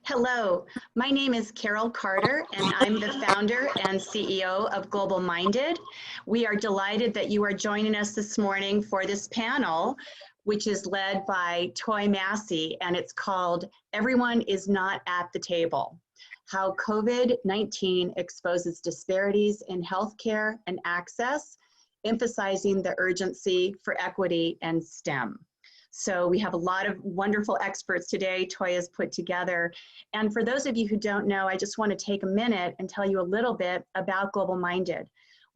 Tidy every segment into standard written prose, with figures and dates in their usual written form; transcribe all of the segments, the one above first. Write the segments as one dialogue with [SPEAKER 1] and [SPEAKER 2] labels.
[SPEAKER 1] Hello, my name is Carol Carter, and I'm the founder and CEO of Global Minded. We are delighted that you are joining us this morning for this panel, which is led by Toi Massey, and it's called Everyone is Not at the Table: How COVID-19 Exposes Disparities in Healthcare and Access, Emphasizing the Urgency for Equity and STEM. So we have a lot of wonderful experts today Toi has put together. And for those of you who don't know, I just want to take a minute and tell you a little bit about Global Minded.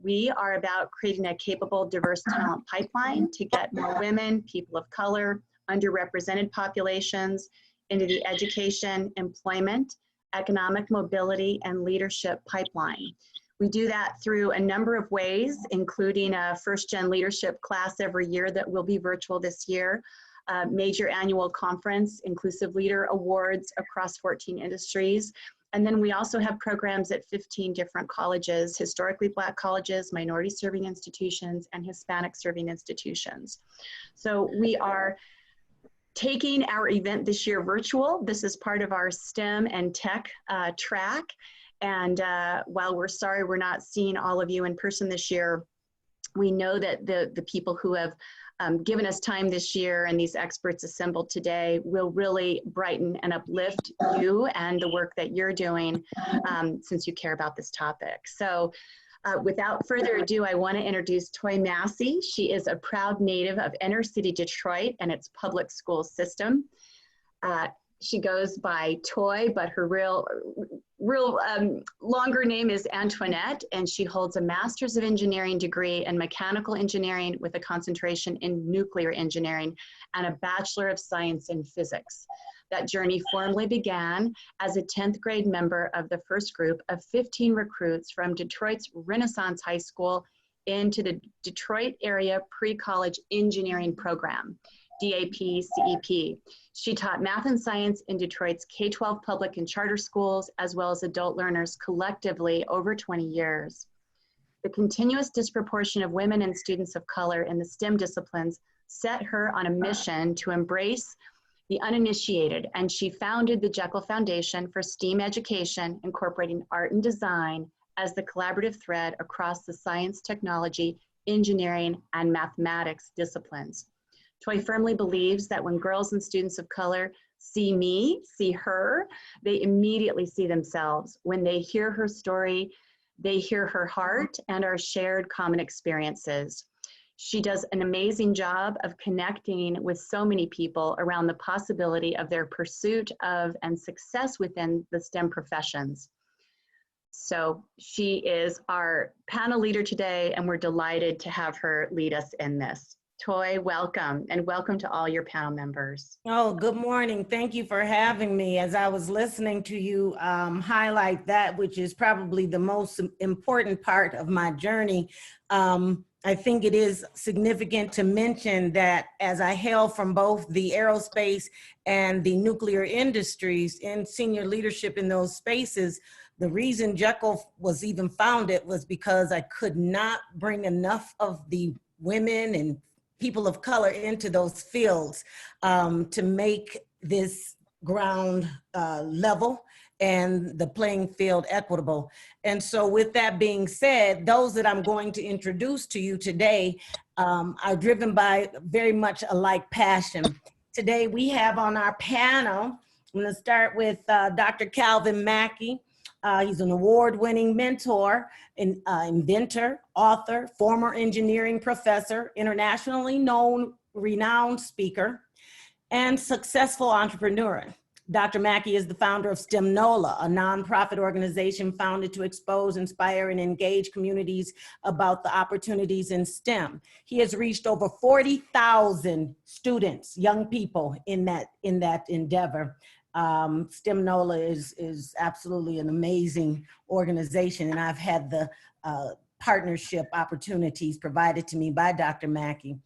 [SPEAKER 1] We are about creating a capable, diverse talent pipeline to get more women, people of color, underrepresented populations into the education, employment, economic mobility, and leadership pipeline. We do that through a number of ways, including a first-gen leadership class every year that will be virtual this year, a major annual conference, Inclusive Leader Awards across 14 industries. And then we also have programs at 15 different colleges, historically Black colleges, minority-serving institutions, and Hispanic-serving institutions. So we are taking our event this year virtual. This is part of our STEM and tech track. And while we're sorry we're not seeing all of you in person this year, we know that the people who have given us time this year and these experts assembled today will really brighten and uplift you and the work that you're doing since you care about this topic. So without further ado, I want to introduce Toi Massey. She is a proud native of inner city Detroit and its public school system. She goes by Toi, but her real longer name is Antoinette, and she holds a Master's of Engineering degree in Mechanical Engineering with a concentration in Nuclear Engineering and a Bachelor of Science in Physics. That journey formally began as a 10th grade member of the first group of 15 recruits from Detroit's Renaissance High School into the Detroit Area Pre-College Engineering Program, DAP-CEP. She taught math and science in Detroit's K-12 public and charter schools, as well as adult learners collectively over 20 years. The continuous disproportion of women and students of color in the STEM disciplines set her on a mission to embrace the uninitiated, and she founded the JEKL Foundation for STEAM education, incorporating art and design as the collaborative thread across the science, technology, engineering, and mathematics disciplines. Toi firmly believes that when girls and students of color see me, see her, they immediately see themselves. When they hear her story, they hear her heart and our shared common experiences. She does an amazing job of connecting with so many people around the possibility of their pursuit of and success within the STEM professions. So she is our panel leader today, and we're delighted to have her lead us in this. Toi, welcome, and welcome to all your panel members.
[SPEAKER 2] Oh, good morning. Thank you for having me. As I was listening to you highlight that, which is probably the most important part of my journey, I think it is significant to mention that as I hail from both the aerospace and the nuclear industries in senior leadership in those spaces, the reason JEKL was even founded was because I could not bring enough of the women and people of color into those fields to make this ground level and the playing field equitable. And so with that being said, those that I'm going to introduce to you today are driven by very much a like passion. Today we have on our panel, I'm gonna start with Dr. Calvin Mackie. He's an award-winning mentor, inventor, author, former engineering professor, internationally known, renowned speaker, and successful entrepreneur. Dr. Mackie is the founder of STEMnola, a nonprofit organization founded to expose, inspire, and engage communities about the opportunities in STEM. He has reached over 40,000 students, young people in that endeavor. STEMnola is absolutely an amazing organization, and I've had the partnership opportunities provided to me by Dr. Mackie.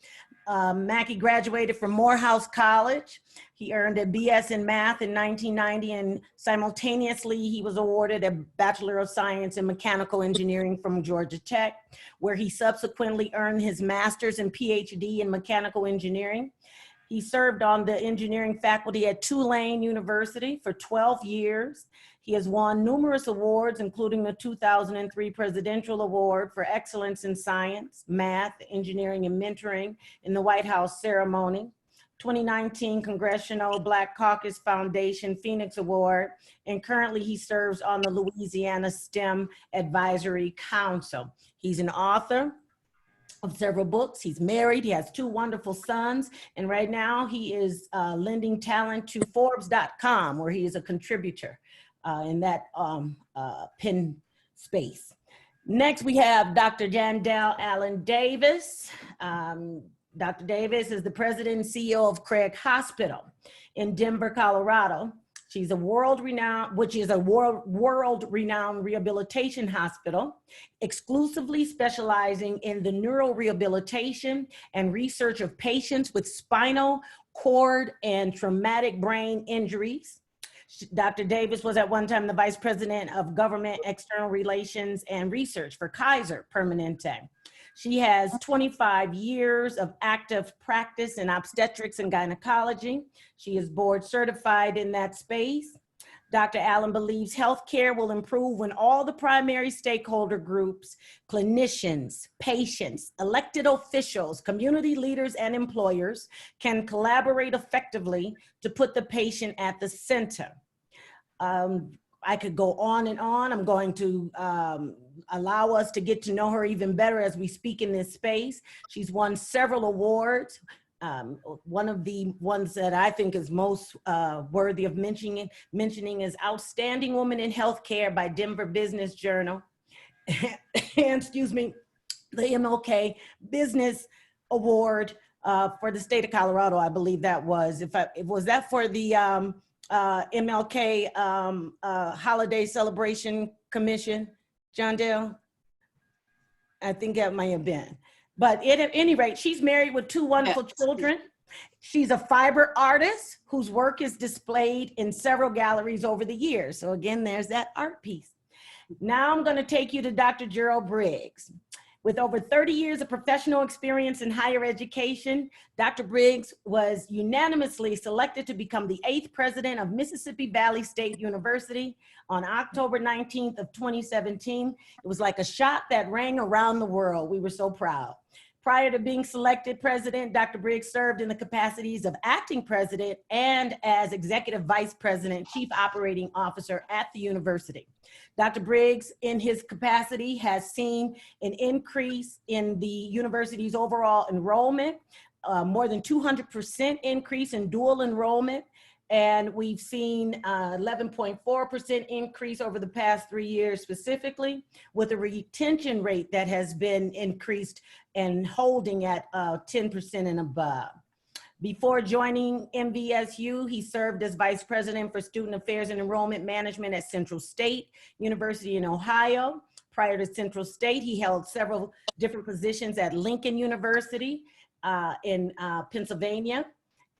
[SPEAKER 2] Mackie graduated from Morehouse College. He earned a BS in math in 1990, and simultaneously he was awarded a Bachelor of Science in Mechanical Engineering from Georgia Tech, where he subsequently earned his Master's and PhD in Mechanical Engineering. He served on the engineering faculty at Tulane University for 12 years. He has won numerous awards, including the 2003 Presidential Award for Excellence in Science, Math, Engineering, and Mentoring in the White House ceremony, 2019 Congressional Black Caucus Foundation Phoenix Award, and currently he serves on the Louisiana STEM Advisory Council. He's an author of several books. He's married, he has 2 wonderful sons, and right now he is lending talent to Forbes.com, where he is a contributor in that pen space. Next, we have Dr. Jandel Allen Davis. Dr. Davis is the president and CEO of Craig Hospital in Denver, Colorado. She's a world-renowned rehabilitation hospital, exclusively specializing in the neurorehabilitation and research of patients with spinal cord and traumatic brain injuries. Dr. Davis was at one time the vice president of government external relations and research for Kaiser Permanente. She has 25 years of active practice in obstetrics and gynecology. She is board certified in that space. Dr. Allen believes healthcare will improve when all the primary stakeholder groups, clinicians, patients, elected officials, community leaders, and employers can collaborate effectively to put the patient at the center. I could go on and on. I'm going to allow us to get to know her even better as we speak in this space. She's won several awards. One of the ones that I think is most worthy of mentioning is Outstanding Woman in Healthcare by Denver Business Journal. And excuse me, the MLK Business Award for the state of Colorado, I believe that was. Was that for the MLK Holiday Celebration Commission, Jandel? I think that may have been. But at any rate, she's married with 2 wonderful children. She's a fiber artist whose work is displayed in several galleries over the years. So again, there's that art piece. Now I'm going to take you to Dr. Jerryl Briggs. With over 30 years of professional experience in higher education, Dr. Briggs was unanimously selected to become the 8th president of Mississippi Valley State University on October 19th of 2017. It was like a shot that rang around the world. We were so proud. Prior to being selected president, Dr. Briggs served in the capacities of acting president and as executive vice president, chief operating officer at the university. Dr. Briggs, in his capacity, has seen an increase in the university's overall enrollment, more than 200% increase in dual enrollment, and we've seen 11.4% increase over the past 3 years specifically, with a retention rate that has been increased and holding at 10% and above. Before joining MVSU, he served as Vice President for Student Affairs and Enrollment Management at Central State University in Ohio. Prior to Central State, he held several different positions at Lincoln University in Pennsylvania.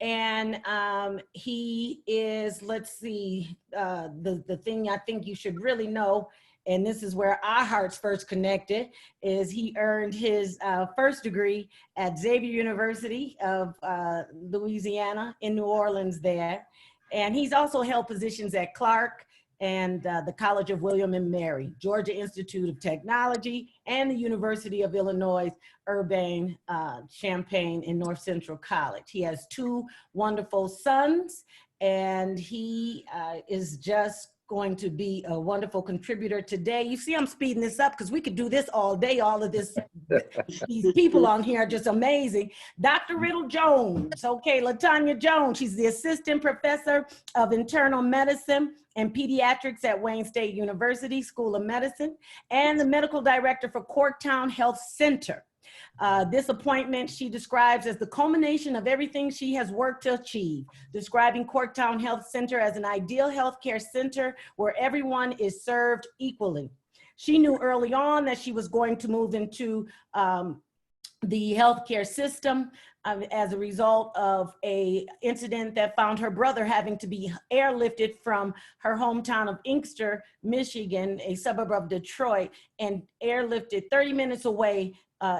[SPEAKER 2] And he is, let's see, the thing I think you should really know, and this is where our hearts first connected, is he earned his first degree at Xavier University of Louisiana in New Orleans there. And he's also held positions at Clark and the College of William and Mary, Georgia Institute of Technology, and the University of Illinois Urbana-Champaign in North Central College. He has 2 wonderful sons, and he is just going to be a wonderful contributor today. You see, I'm speeding this up because we could do this all day. All of this, these people on here are just amazing. Dr. Riddle-Jones, okay, LaTonya Jones, she's the assistant professor of internal medicine and pediatrics at Wayne State University School of Medicine, and the medical director for Corktown Health Center. This appointment she describes as the culmination of everything she has worked to achieve, describing Corktown Health Center as an ideal healthcare center where everyone is served equally. She knew early on that she was going to move into the healthcare system as a result of a incident that found her brother having to be airlifted from her hometown of Inkster, Michigan, a suburb of Detroit, and airlifted 30 minutes away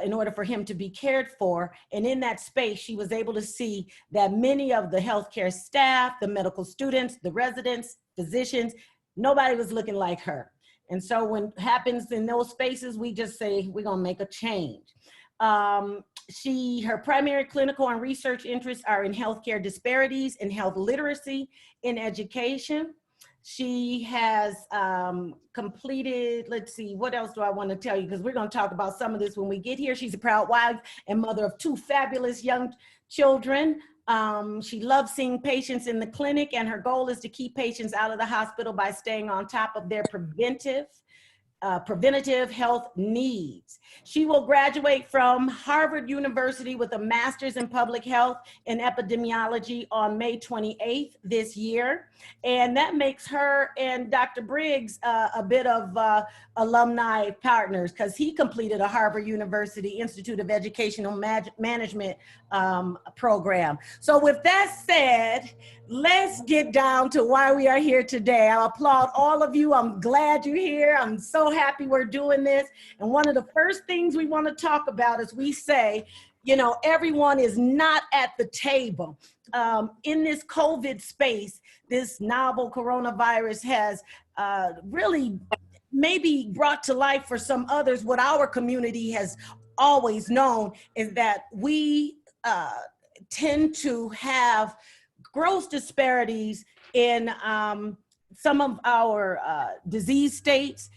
[SPEAKER 2] in order for him to be cared for. And in that space, she was able to see that many of the healthcare staff, the medical students, the residents, physicians, nobody was looking like her. And so when it happens in those spaces, we just say, we're gonna make a change. Her primary clinical and research interests are in healthcare disparities and health literacy in education. She has completed, let's see, what else do I want to tell you? Because we're going to talk about some of this when we get here. She's a proud wife and mother of 2 fabulous young children. She loves seeing patients in the clinic, and her goal is to keep patients out of the hospital by staying on top of their preventative health needs. She will graduate from Harvard University with a master's in public health and epidemiology on May 28th this year. And that makes her and Dr. Briggs a bit of alumni partners, because he completed a Harvard University Institute of Educational Management program. So with that said, let's get down to why we are here today. I applaud all of you. I'm glad you're here. I'm so happy we're doing this. And one of the first things we want to talk about is we say, you know, everyone is not at the table. In this COVID space, this novel coronavirus has really maybe brought to life for some others what our community has always known, is that we tend to have gross disparities in some of our disease states,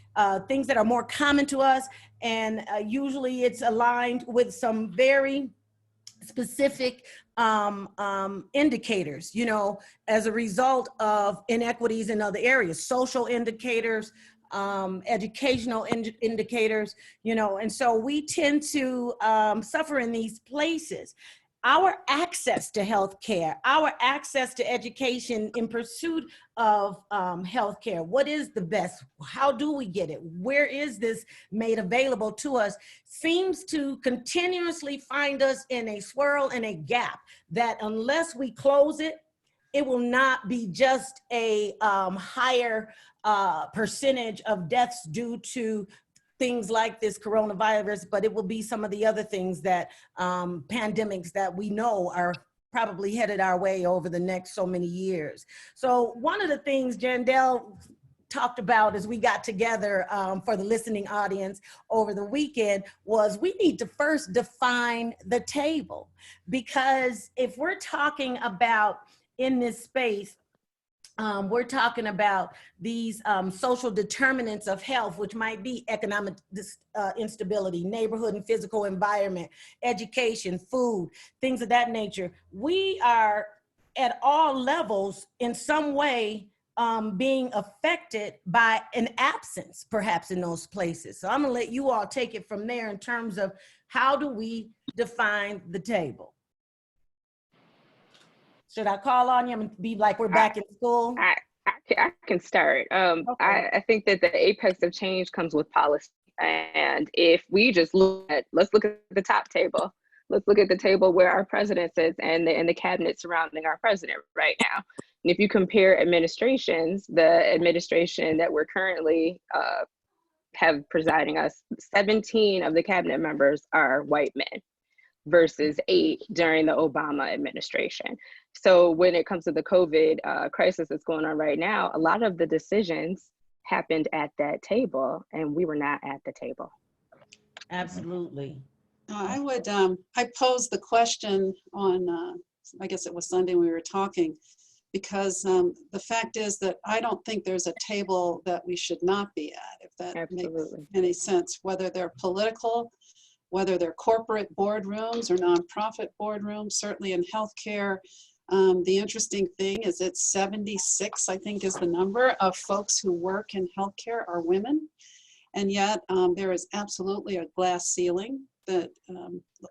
[SPEAKER 2] things that are more common to us, and usually it's aligned with some very specific indicators, you know, as a result of inequities in other areas, social indicators, educational indicators, you know, and so we tend to suffer in these places. Our access to healthcare, our access to education in pursuit of healthcare, what is the best? How do we get it? Where is this made available to us? Seems to continuously find us in a swirl and a gap that unless we close it, it will not be just a higher percentage of deaths due to things like this coronavirus, but it will be some of the other things that pandemics that we know are probably headed our way over the next so many years. So one of the things Jandel talked about as we got together for the listening audience over the weekend was we need to first define the table, because if we're talking about in this space, we're talking about these social determinants of health, which might be economic instability, neighborhood and physical environment, education, food, things of that nature. We are at all levels in some way being affected by an absence, perhaps, in those places. So I'm gonna let you all take it from there in terms of how do we define the table? Should I call on you and be like we're back in school?
[SPEAKER 3] I can start.
[SPEAKER 2] Okay.
[SPEAKER 3] I think that the apex of change comes with policy. And if we just let's look at the top table. Let's look at the table where our president sits and the cabinet surrounding our president right now. And if you compare administrations, the administration that we're currently have presiding us, 17 of the cabinet members are white men versus 8 during the Obama administration. So when it comes to the COVID crisis that's going on right now, a lot of the decisions happened at that table, and we were not at the table.
[SPEAKER 2] Absolutely.
[SPEAKER 4] I would, I posed the question on, I guess it was Sunday when we were talking, because the fact is that I don't think there's a table that we should not be at, if that
[SPEAKER 3] Absolutely.
[SPEAKER 4] makes any sense, whether they're political, whether they're corporate boardrooms or nonprofit boardrooms, certainly in healthcare. The interesting thing is that 76, I think is the number of folks who work in healthcare are women. And yet there is absolutely a glass ceiling that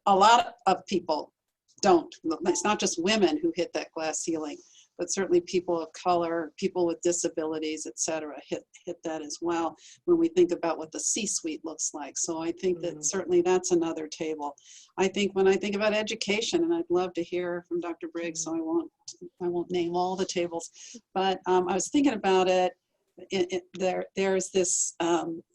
[SPEAKER 4] a lot of people don't. It's not just women who hit that glass ceiling, but certainly people of color, people with disabilities, et cetera, hit that as well when we think about what the C-suite looks like. So I think that certainly that's another table. I think when I think about education, and I'd love to hear from Dr. Briggs, so I won't name all the tables, but I was thinking about it. There's this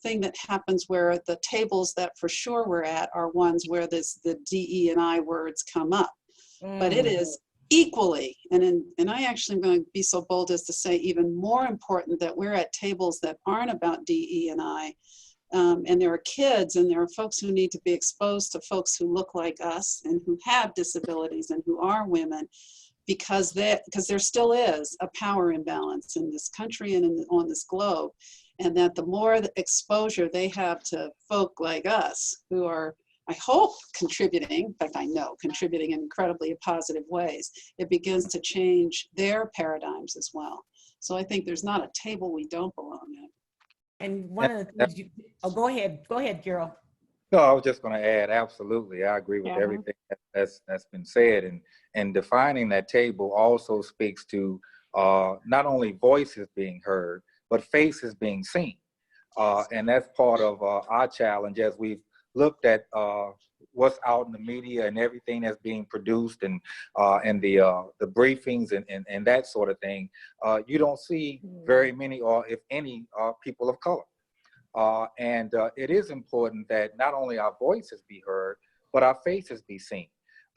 [SPEAKER 4] thing that happens where the tables that for sure we're at are ones where the DE and I words come up, but it is equally, and I actually am going to be so bold as to say even more important that we're at tables that aren't about DE and I, and there are kids and there are folks who need to be exposed to folks who look like us and who have disabilities and who are women, because there still is a power imbalance in this country and on this globe, and that the more exposure they have to folk like us who are, I hope, contributing, in fact I know, contributing in incredibly positive ways, it begins to change their paradigms as well. So I think there's not a table we don't belong at.
[SPEAKER 2] And one of the things go ahead, Jerryl.
[SPEAKER 5] No, I was just going to add, absolutely, I agree with everything that's been said, and defining that table also speaks to not only voices being heard, but faces being seen, and that's part of our challenge as we've looked at what's out in the media and everything that's being produced and the briefings and that sort of thing. You don't see very many, or if any, people of color. And it is important that not only our voices be heard, but our faces be seen,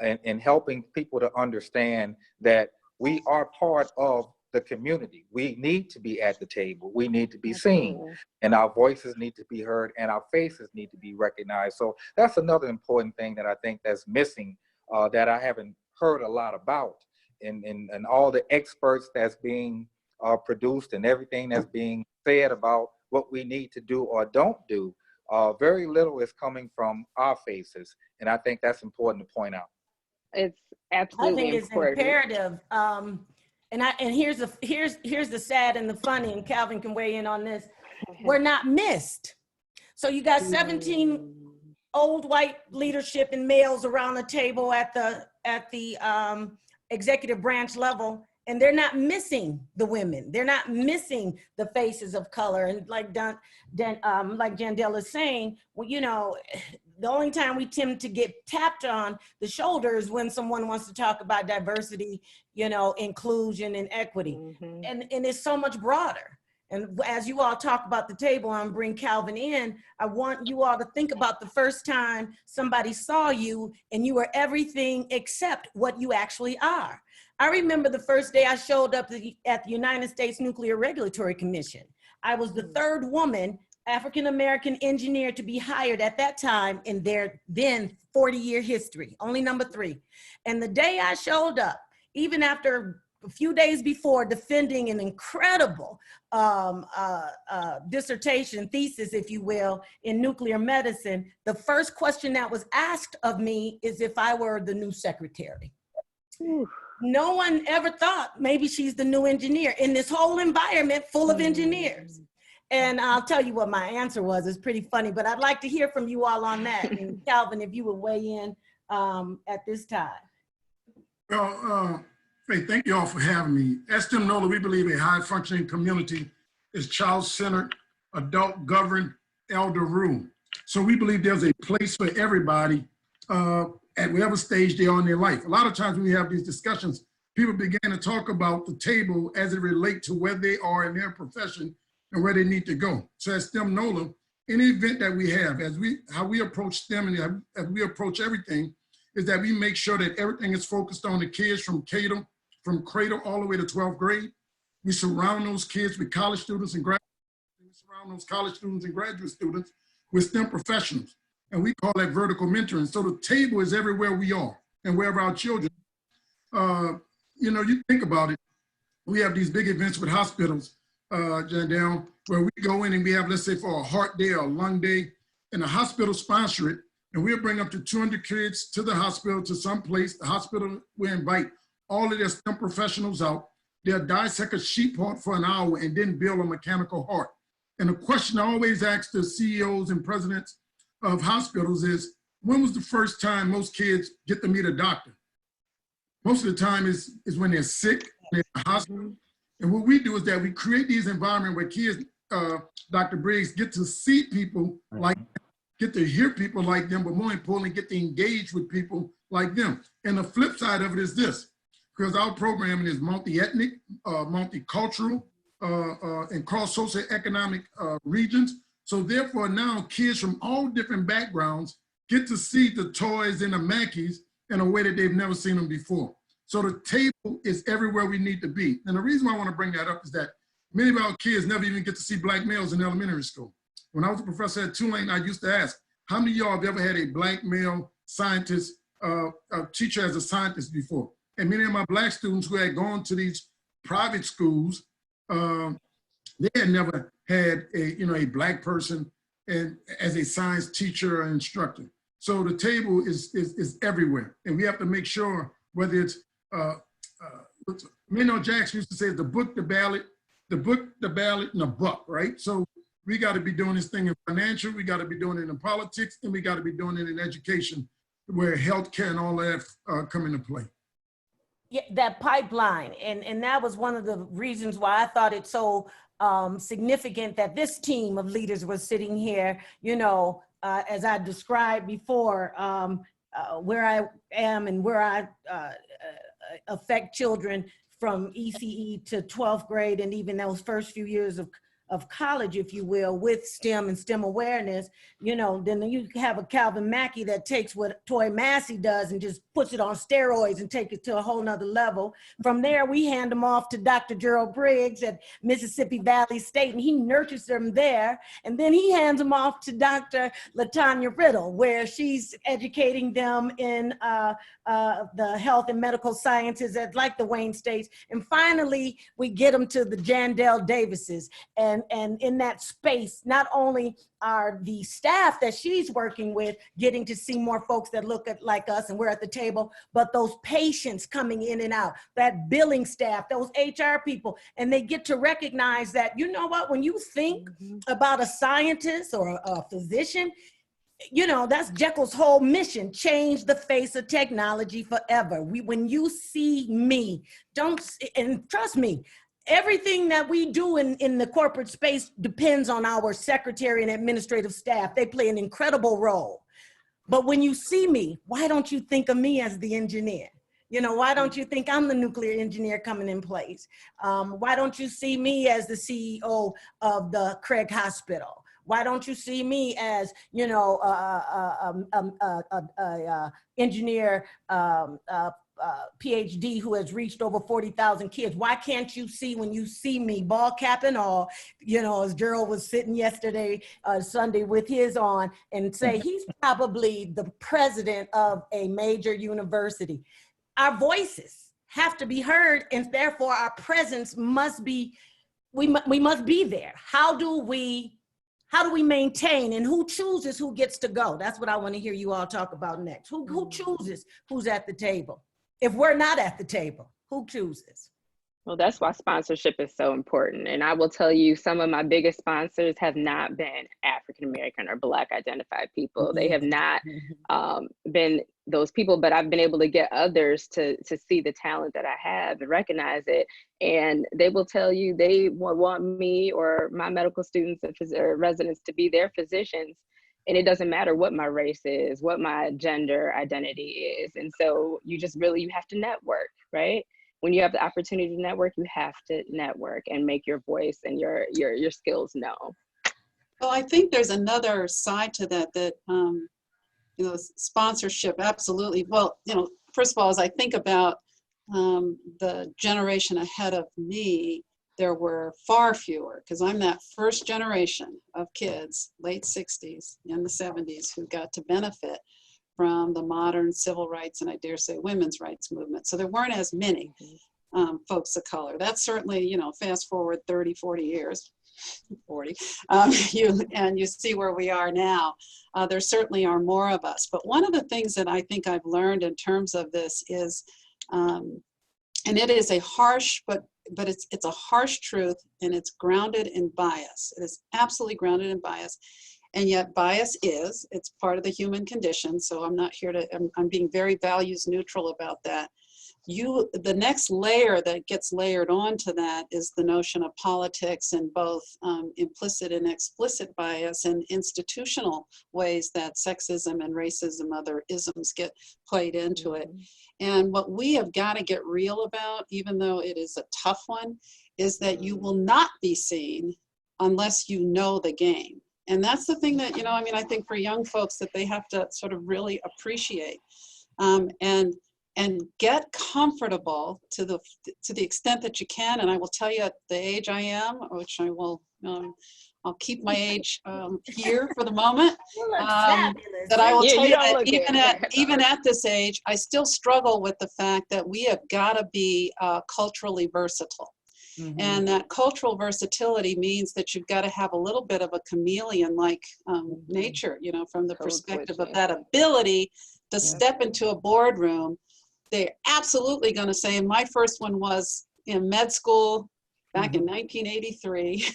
[SPEAKER 5] and helping people to understand that we are part of the community. We need to be at the table. We need to be seen, and our voices need to be heard, and our faces need to be recognized. So that's another important thing that I think that's missing, that I haven't heard a lot about, and all the experts that's being produced and everything that's being said about what we need to do or don't do. Very little is coming from our faces, and I think that's important to point out.
[SPEAKER 3] It's absolutely
[SPEAKER 2] I think it's imperative. And here's the sad and the funny, and Calvin can weigh in on this. We're not missed. So you got 17 old white leadership and males around the table at the executive branch level, and they're not missing the women. They're not missing the faces of color. And like like Jandel is saying, well, you know, the only time we tend to get tapped on the shoulder is when someone wants to talk about diversity, you know, inclusion and equity. And it's so much broader. And as you all talk about the table and bring Calvin in, I want you all to think about the first time somebody saw you and you were everything except what you actually are. I remember the first day I showed up at the United States Nuclear Regulatory Commission. I was the third woman, African-American engineer, to be hired at that time in their then 40-year history, only number 3. And the day I showed up, even after a few days before defending an incredible dissertation, thesis, if you will, in nuclear medicine, the first question that was asked of me is if I were the new secretary. No one ever thought maybe she's the new engineer in this whole environment full of engineers. And I'll tell you what my answer was. It's pretty funny, but I'd like to hear from you all on that. And Calvin, if you would weigh in at this time.
[SPEAKER 6] Well, hey, thank you all for having me. At STEM NOLA, we believe a high-functioning community is child-centered, adult-governed, elder-ruled. So we believe there's a place for everybody at whatever stage they are in their life. A lot of times when we have these discussions, people begin to talk about the table as it relates to where they are in their profession and where they need to go. So at STEM NOLA, any event that we have, how we approach STEM and as we approach everything, is that we make sure that everything is focused on the kids from cradle all the way to 12th grade. We surround those kids with college students and graduate students. We surround those college students and graduate students with STEM professionals. And we call that vertical mentoring. So the table is everywhere we are and wherever our children, you know, you think about it, we have these big events with hospitals, Jandel, where we go in and we have, let's say for a heart day or a lung day, and the hospital sponsor it, and we'll bring up to 200 kids to the hospital, to some place. The hospital will invite all of their STEM professionals out. They'll dissect a sheep heart for an hour and then build a mechanical heart. And the question I always ask the CEOs and presidents of hospitals is, when was the first time most kids get to meet a doctor? Most of the time is when they're sick in the hospital. And what we do is that we create these environments where kids, Dr. Briggs, get to see people like, get to hear people like them, but more importantly, get to engage with people like them. And the flip side of it is this, because our programming is multi-ethnic, multicultural, and cross socioeconomic regions. So therefore now kids from all different backgrounds get to see the toys and the Mackies in a way that they've never seen them before. So the table is everywhere we need to be. And the reason why I want to bring that up is that many of our kids never even get to see Black males in elementary school. When I was a professor at Tulane, I used to ask, how many of y'all have ever had a Black male scientist, a teacher as a scientist before? And many of my Black students who had gone to these private schools, they had never had a Black person and as a science teacher or instructor. So the table is everywhere. And we have to make sure, whether it's, Maynard Jackson used to say, the book, the ballot, and the buck, right? So we got to be doing this thing in financial, we got to be doing it in politics, and we got to be doing it in education, where healthcare and all that come into play.
[SPEAKER 2] Yeah, that pipeline, and that was one of the reasons why I thought it's so significant that this team of leaders was sitting here, as I described before, where I am and where I affect children from ECE to 12th grade, and even those first few years of college, if you will, with STEM and STEM awareness, then you have a Calvin Mackie that takes what Toi Massey does and just puts it on steroids and take it to a whole nother level. From there, we hand them off to Dr. Jerryl Briggs at Mississippi Valley State, and he nurtures them there. And then he hands them off to Dr. LaTonya Riddle, where she's educating them in the health and medical sciences at like the Wayne States. And finally, we get them to the Jandel Davises. And in that space, not only are the staff that she's working with getting to see more folks that look like us and we're at the table, but those patients coming in and out, that billing staff, those HR people, and they get to recognize that, when you think about a scientist or a physician, that's JEKL's whole mission, change the face of technology forever. When you see me, and trust me, everything that we do in the corporate space depends on our secretary and administrative staff. They play an incredible role. But when you see me, why don't you think of me as the engineer? Why don't you think I'm the nuclear engineer coming in place? Why don't you see me as the CEO of the Craig Hospital? Why don't you see me as, engineer, PhD who has reached over 40,000 kids? Why can't you see, when you see me, ball cap and all, as Jerryl was sitting yesterday, Sunday with his on, and say he's probably the president of a major university? Our voices have to be heard, and therefore our presence must be, we must be there. How do we maintain, and who chooses who gets to go? That's what I want to hear you all talk about next. Who chooses who's at the table? If we're not at the table, who chooses?
[SPEAKER 3] Well, that's why sponsorship is so important. And I will tell you, some of my biggest sponsors have not been African-American or Black identified people. They have not been those people, but I've been able to get others to see the talent that I have and recognize it. And they will tell you they want me or my medical students or residents to be their physicians. And it doesn't matter what my race is, what my gender identity is. And so you have to network, right? When you have the opportunity to network, you have to network and make your voice and your skills known.
[SPEAKER 4] Well, I think there's another side to that, sponsorship, absolutely. Well, first of all, as I think about the generation ahead of me, there were far fewer, because I'm that first generation of kids, late 60s and the 70s, who got to benefit from the modern civil rights and I dare say women's rights movement. So there weren't as many folks of color. That's certainly, fast forward 30, 40 years, 40, you see where we are now. There certainly are more of us. But one of the things that I think I've learned in terms of this is, and it is a harsh, but it's a harsh truth, and it's grounded in bias. It is absolutely grounded in bias. And yet bias it's part of the human condition. So I'm not here I'm being very values neutral about that. the next layer that gets layered onto that is the notion of politics and both implicit and explicit bias and institutional ways that sexism and racism, other isms get played into it. And what we have got to get real about, even though it is a tough one, is that you will not be seen unless you know the game. And that's the thing that, I mean, I think for young folks that they have to sort of really appreciate and get comfortable to the extent that you can. And I will tell you at the age I am, which I will, I'll keep my age here for the moment. That I will tell you that even at this age, I still struggle with the fact that we have got to be culturally versatile. And that cultural versatility means that you've got to have a little bit of a chameleon-like nature, from the perspective of that ability to step into a boardroom. They're absolutely going to say, and my first one was in med school back in 1983,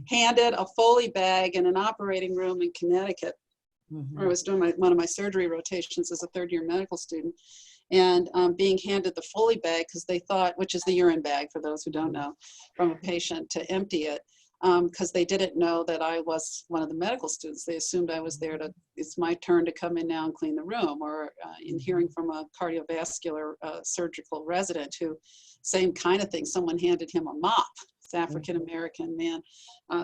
[SPEAKER 4] handed a Foley bag in an operating room in Connecticut, where I was doing one of my surgery rotations as a third-year medical student, and being handed the Foley bag because they thought, which is the urine bag for those who don't know, from a patient, to empty it, because they didn't know that I was one of the medical students. They assumed I was there it's my turn to come in now and clean the room, or in hearing from a cardiovascular surgical resident who, same kind of thing, someone handed him a mop, this African-American man,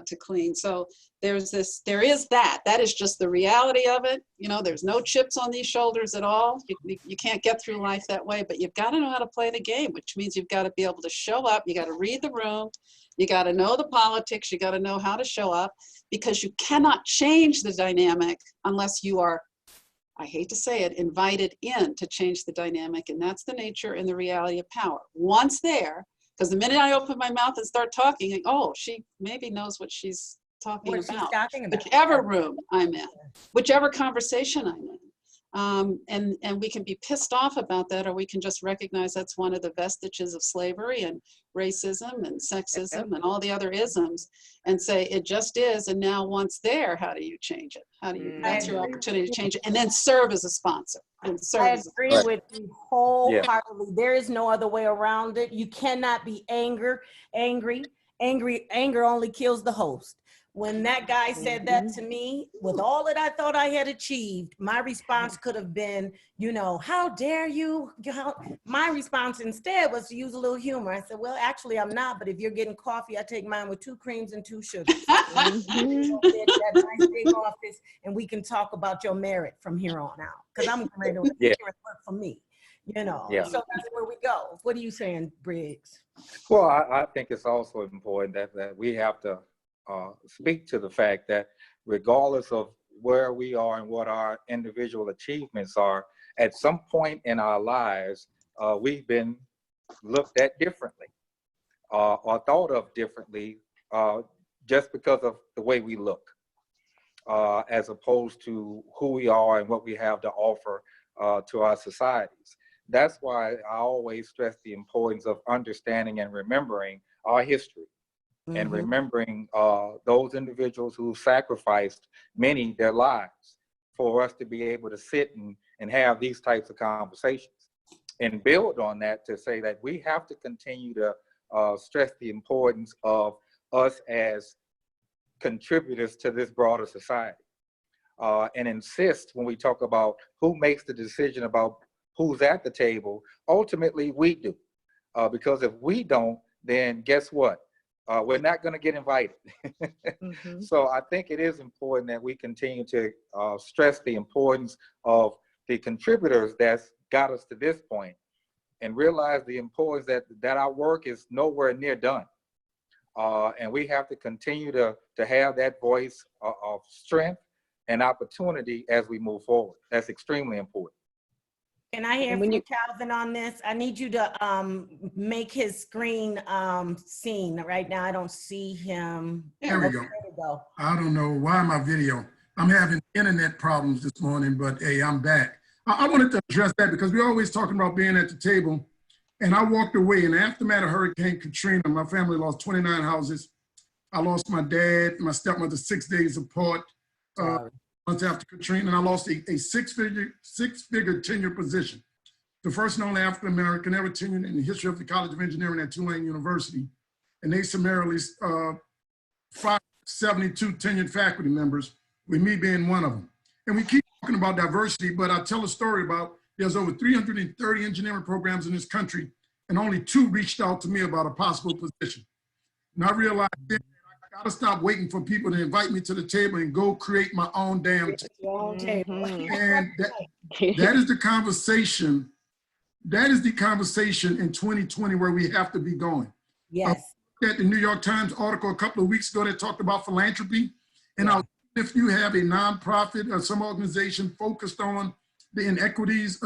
[SPEAKER 4] to clean. So there is that is just the reality of it. There's no chips on these shoulders at all. You can't get through life that way, but you've got to know how to play the game, which means you've got to be able to show up. You got to read the room. You got to know the politics. You got to know how to show up, because you cannot change the dynamic unless you are, I hate to say it, invited in to change the dynamic. And that's the nature and the reality of power. Once there, because the minute I open my mouth and start talking, she maybe knows what she's talking about. Whichever room I'm in, whichever conversation I'm in. And we can be pissed off about that, or we can just recognize that's one of the vestiges of slavery and racism and sexism and all the other isms, and say it just is. And now once there, how do you change it? That's your opportunity to change it, and then serve as a sponsor.
[SPEAKER 2] I agree with you wholeheartedly. There is no other way around it. You cannot be angry. Anger only kills the host. When that guy said that to me, with all that I thought I had achieved, my response could have been, how dare you? My response instead was to use a little humor. I said, well, actually, I'm not, but if you're getting coffee, I take mine with 2 creams and 2 sugars. That nice big office, and we can talk about your merit from here on out, because I'm ready to work for me. So that's where we go. What are you saying, Briggs?
[SPEAKER 5] Well, I think it's also important that we have to speak to the fact that regardless of where we are and what our individual achievements are, at some point in our lives, we've been looked at differently or thought of differently just because of the way we look, as opposed to who we are and what we have to offer to our societies. That's why I always stress the importance of understanding and remembering our history. And remembering those individuals who sacrificed their lives for us to be able to sit and have these types of conversations, and build on that to say that we have to continue to stress the importance of us as contributors to this broader society, and insist when we talk about who makes the decision about who's at the table. Ultimately, we do, because if we don't, then guess what? We're not going to get invited. So I think it is important that we continue to stress the importance of the contributors that's got us to this point, and realize the importance that our work is nowhere near done. And we have to continue to have that voice of strength and opportunity as we move forward. That's extremely important.
[SPEAKER 2] Can I hear from Calvin on this? I need you to make his screen seen. Right now, I don't see him.
[SPEAKER 6] There we go. I don't know why my video. I'm having internet problems this morning, but hey, I'm back. I wanted to address that because we're always talking about being at the table. And I walked away in the aftermath of Hurricane Katrina. My family lost 29 houses. I lost my dad and my stepmother 6 days apart. Months after Katrina, and I lost a six-figure tenure position. the first and only African-American ever tenured in the history of the College of Engineering at Tulane University. And they summarily 572 tenured faculty members, with me being one of them. And we keep talking about diversity, but I'll tell a story about there's over 330 engineering programs in this country, and only 2 reached out to me about a possible position. And I realized then I gotta stop waiting for people to invite me to the table and go create my own damn table. And that is the conversation. That is the conversation in 2020 where we have to be going.
[SPEAKER 2] Yes.
[SPEAKER 6] At the New York Times article a couple of weeks ago that talked about philanthropy. And if you have a nonprofit or some organization focused on the inequities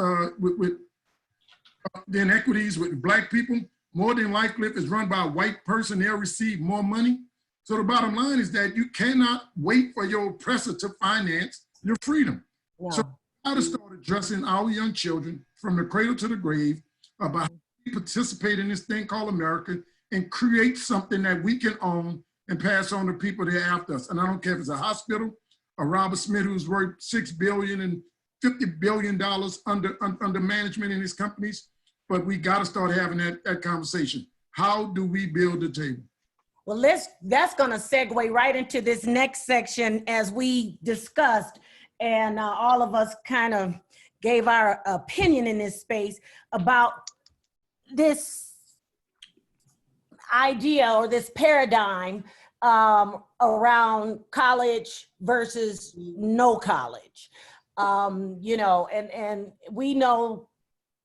[SPEAKER 6] with Black people, more than likely if it's run by a white person, they'll receive more money. So the bottom line is that you cannot wait for your oppressor to finance your freedom. No. So we gotta start addressing our young children from the cradle to the grave about how we participate in this thing called America and create something that we can own and pass on to people that are after us. And I don't care if it's a hospital, or Robert Smith, who's worth $6 billion and $50 billion under management in his companies, but we gotta start having that conversation. How do we build the table?
[SPEAKER 2] Well, that's gonna segue right into this next section as we discussed, and all of us kind of gave our opinion in this space about this idea or this paradigm around college versus no college. You know, and we know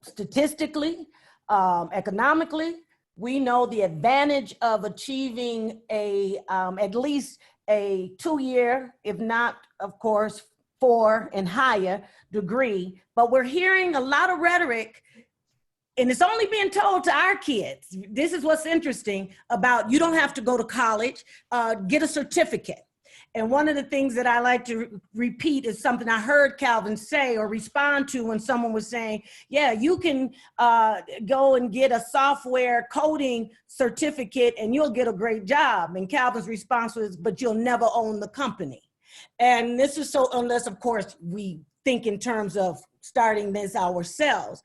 [SPEAKER 2] statistically, economically, we know the advantage of achieving a at least a 2-year, if not, of course, 4 and higher degree. But we're hearing a lot of rhetoric, and it's only being told to our kids. This is what's interesting about, you don't have to go to college, get a certificate. And one of the things that I like to repeat is something I heard Calvin say or respond to when someone was saying, yeah, you can go and get a software coding certificate and you'll get a great job. And Calvin's response was, but you'll never own the company. And this is so, unless of course we think in terms of starting this ourselves.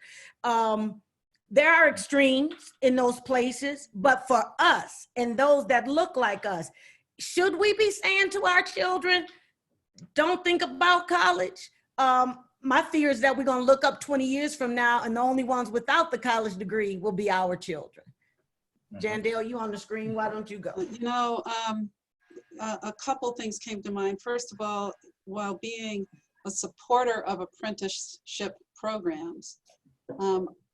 [SPEAKER 2] There are extremes in those places, but for us and those that look like us, should we be saying to our children, don't think about college? My fear is that we're gonna look up 20 years from now and the only ones without the college degree will be our children. Jandel, you on the screen, why don't you go?
[SPEAKER 4] You know, a couple things came to mind. First of all, while being a supporter of apprenticeship programs,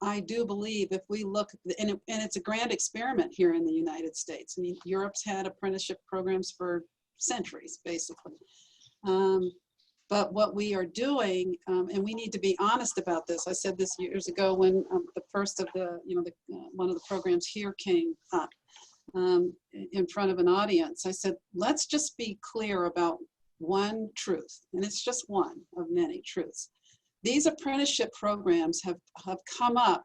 [SPEAKER 4] I do believe if we look, and it's a grand experiment here in the United States. I mean, Europe's had apprenticeship programs for centuries, basically. But what we are doing, and we need to be honest about this. I said this years ago when the first of the, one of the programs here came up in front of an audience. I said, let's just be clear about one truth, and it's just one of many truths. These apprenticeship programs have come up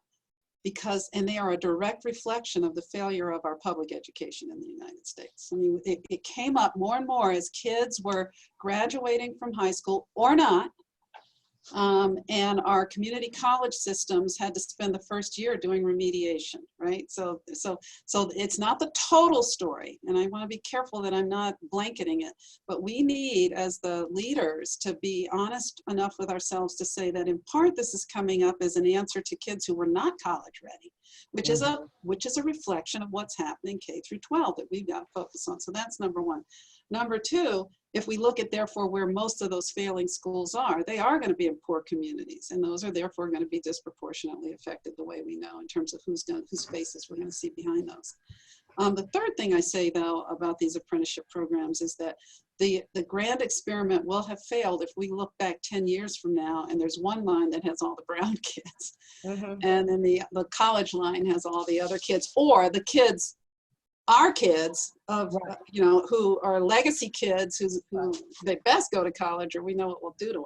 [SPEAKER 4] because, and they are a direct reflection of the failure of our public education in the United States. I mean, it came up more and more as kids were graduating from high school or not, and our community college systems had to spend the first year doing remediation, right? So it's not the total story, and I want to be careful that I'm not blanketing it, but we need, as the leaders, to be honest enough with ourselves to say that in part this is coming up as an answer to kids who were not college ready, which is a reflection of what's happening K through 12 that we've got to focus on. So that's number one. Number two, if we look at therefore where most of those failing schools are, they are going to be in poor communities, and those are therefore going to be disproportionately affected the way we know in terms of whose faces we're going to see behind those. The third thing I say though about these apprenticeship programs is that the grand experiment will have failed if we look back 10 years from now and there's one line that has all the brown kids, and then the college line has all the other kids, or the kids, our kids of, who are legacy kids who they best go to college, or we know what we'll do to